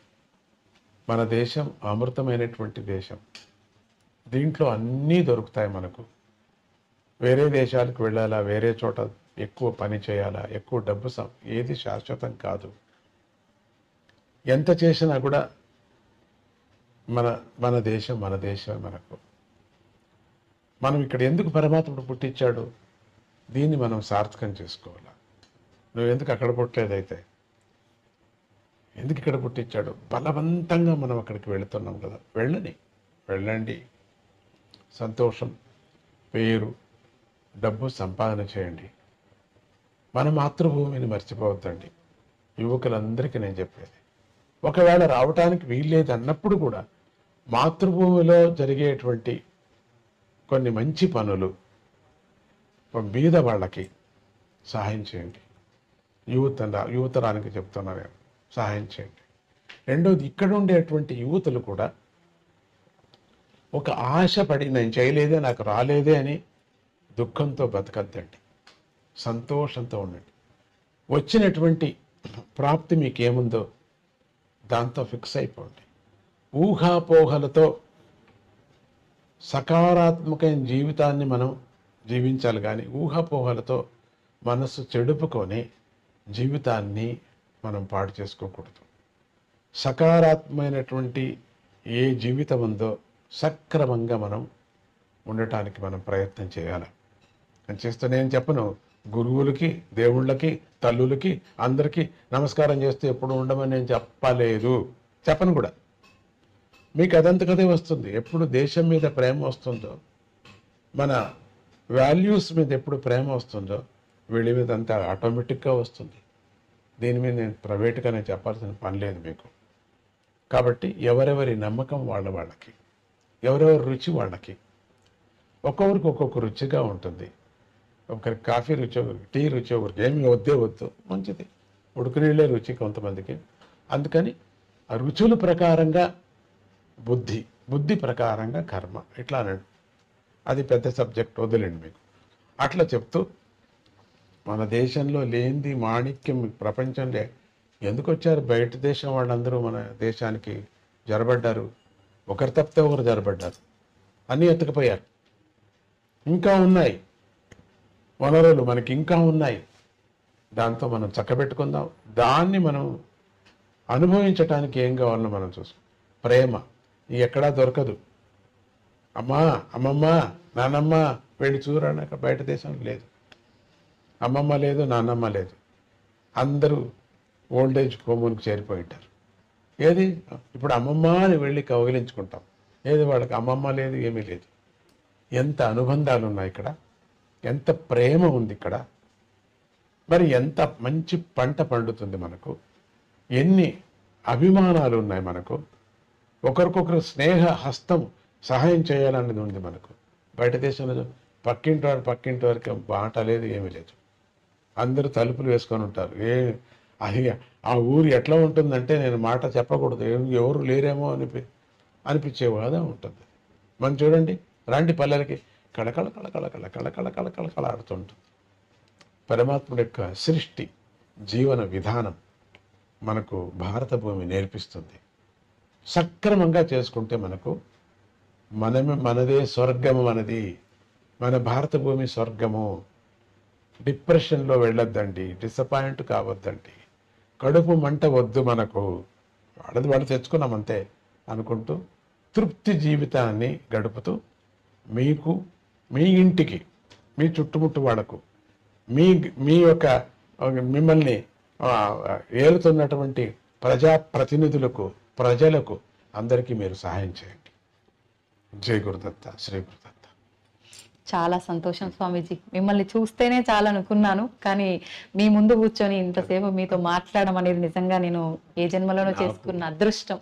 మన దేశం అమృతమైనటువంటి దేశం, దీంట్లో అన్నీ దొరుకుతాయి మనకు. వేరే దేశాలకు వెళ్ళాలా, వేరే చోట ఎక్కువ పని చేయాలా, ఎక్కువ డబ్బు ఏది శాశ్వతం కాదు. ఎంత చేసినా కూడా మన దేశం మనకు. మనం ఇక్కడ ఎందుకు పరమాత్ముడు పుట్టించాడు, దీన్ని మనం సార్థకం చేసుకోవాలా. నువ్వు ఎందుకు అక్కడ పుట్టలేదైతే, ఎందుకు ఇక్కడ పుట్టించాడు? బలవంతంగా మనం అక్కడికి వెళుతున్నాం కదా, వెళ్ళండి. సంతోషం, పేరు, డబ్బు సంపాదన చేయండి. మన మాతృభూమిని మర్చిపోవద్దండి. యువకులందరికీ నేను చెప్పేది, ఒకవేళ రావటానికి వీల్లేదు అన్నప్పుడు కూడా మాతృభూమిలో జరిగేటువంటి కొన్ని మంచి పనులు బీద వాళ్ళకి సహాయం చేయండి. యువతరానికి చెప్తున్నాను నేను, సహాయం చేయండి. రెండోది, ఇక్కడ ఉండేటువంటి యువతులు కూడా ఒక ఆశపడి నేను చేయలేదే, నాకు రాలేదే అని దుఃఖంతో బతకద్దండి. సంతోషంతో ఉండండి. వచ్చినటువంటి ప్రాప్తి మీకేముందో దాంతో ఫిక్స్ అయిపోండి. ఊహాపోహలతో సకారాత్మకమైన జీవితాన్ని మనం జీవించాలి, కానీ ఊహాపోహలతో మనస్సు చెడుపుకొని జీవితాన్ని మనం పాడు చేసుకోకూడదు. సకారాత్మకమైనటువంటి ఏ జీవితం ఉందో సక్రమంగా మనం ఉండటానికి మనం ప్రయత్నం చేయాలి. అని చేస్తే నేను చెప్పను, గురువులకి, దేవుళ్ళకి, తల్లులకి అందరికీ నమస్కారం చేస్తూ ఎప్పుడు ఉండమని నేను చెప్పను కూడా. మీకు అదంతకదే వస్తుంది. ఎప్పుడు దేశం మీద ప్రేమ వస్తుందో, మన వాల్యూస్ మీద ఎప్పుడు ప్రేమ వస్తుందో, వీళ్ళ మీద అంతా ఆటోమేటిక్గా వస్తుంది. దీని మీద నేను ప్రైవేట్గా నేను చెప్పాల్సిన పని లేదు మీకు. కాబట్టి ఎవరెవరి నమ్మకం వాళ్ళకి, ఎవరెవరి రుచి వాళ్ళకి. ఒక్కొక్కరికి ఒక్కొక్క రుచిగా ఉంటుంది. ఒకరికి కాఫీ రుచి, ఒకరికి టీ రుచి, ఒకరికి ఏమి వద్దు, మంచిది. ఉడుకు నీళ్ళే రుచి కొంతమందికి. అందుకని ఆ రుచుల ప్రకారంగా బుద్ధి ప్రకారంగా కర్మ, ఇట్లా అన్నాడు. అది పెద్ద సబ్జెక్ట్, వదిలేండి మీకు. అట్లా చెప్తూ మన దేశంలో లేనిది మాణిక్యం ప్రపంచంలో ఎందుకు వచ్చారు? బయట దేశం వాళ్ళందరూ మన దేశానికి జరబడ్డారు, ఒకరు తప్పితే ఒకరు జరబడ్డారు, అన్నీ ఎత్తుకుపోయారు. ఇంకా ఉన్నాయి వనరులు, మనకి ఇంకా ఉన్నాయి. దాంతో మనం చక్కబెట్టుకుందాం. దాన్ని మనం అనుభవించటానికి ఏం కావాలో మనం చూస్తాం. ప్రేమ ఎక్కడా దొరకదు. అమ్మా, అమ్మమ్మ, నాన్నమ్మ వెళ్ళి చూడని అక్కడ బయట దేశంలో లేదు. అమ్మమ్మ లేదు, నాన్నమ్మ లేదు, అందరూ ఓల్డేజ్ హోమునికి చేరిపోయి ఉంటారు. ఏది ఇప్పుడు అమ్మమ్మ అని వెళ్ళి కౌగిలించుకుంటాం, ఏది వాళ్ళకి అమ్మమ్మ లేదు, ఏమీ లేదు. ఎంత అనుబంధాలు ఉన్నాయి ఇక్కడ, ఎంత ప్రేమ ఉంది ఇక్కడ, మరి ఎంత మంచి పంట పండుతుంది మనకు, ఎన్ని అభిమానాలు ఉన్నాయి మనకు, ఒకరికొకరు స్నేహ హస్తం సహాయం చేయాలన్నది ఉంది మనకు. బయట దేశంలో పక్కింటి వరకు బాట లేదు, ఏమీ లేదు. అందరూ తలుపులు వేసుకొని ఉంటారు. అది ఆ ఊరు ఎట్లా ఉంటుందంటే, నేను మాట చెప్పకూడదు, ఎవరు లేరేమో అనిపించేవాదా ఉంటుంది. మనం చూడండి, రాంటి పల్లెలకి కళకళ కళకళ కళకళ కళకళ కళకళ ఆడుతుంటుంది. పరమాత్ముడి యొక్క సృష్టి జీవన విధానం మనకు భారత భూమి నేర్పిస్తుంది. సక్రమంగా చేసుకుంటే మనకు మనదే స్వర్గము, మన భారత భూమి స్వర్గము. డిప్రెషన్లో వెళ్ళొద్దండి, డిసప్పాయింట్ కావద్దండి, కడుపు మంట వద్దు మనకు. వాళ్ళు తెచ్చుకున్నాం అంతే అనుకుంటూ తృప్తి జీవితాన్ని గడుపుతూ మీకు, మీ ఇంటికి, మీ చుట్టుముట్టు వాళ్ళకు, మీ యొక్క మిమ్మల్ని ఏలుతున్నటువంటి ప్రజాప్రతినిధులకు, ప్రజలకు అందరికీ మీరు సహాయం చేయండి. జై గురుదత్త, శ్రీ గురుదత్త. చాలా సంతోషం స్వామీజీ, మిమ్మల్ని చూస్తేనే చాలా అనుకున్నాను, కానీ మీ ముందు కూర్చొని ఇంతసేపు మీతో మాట్లాడడం అనేది నిజంగా నేను ఏ జన్మలోనో చేసుకున్న అదృష్టం.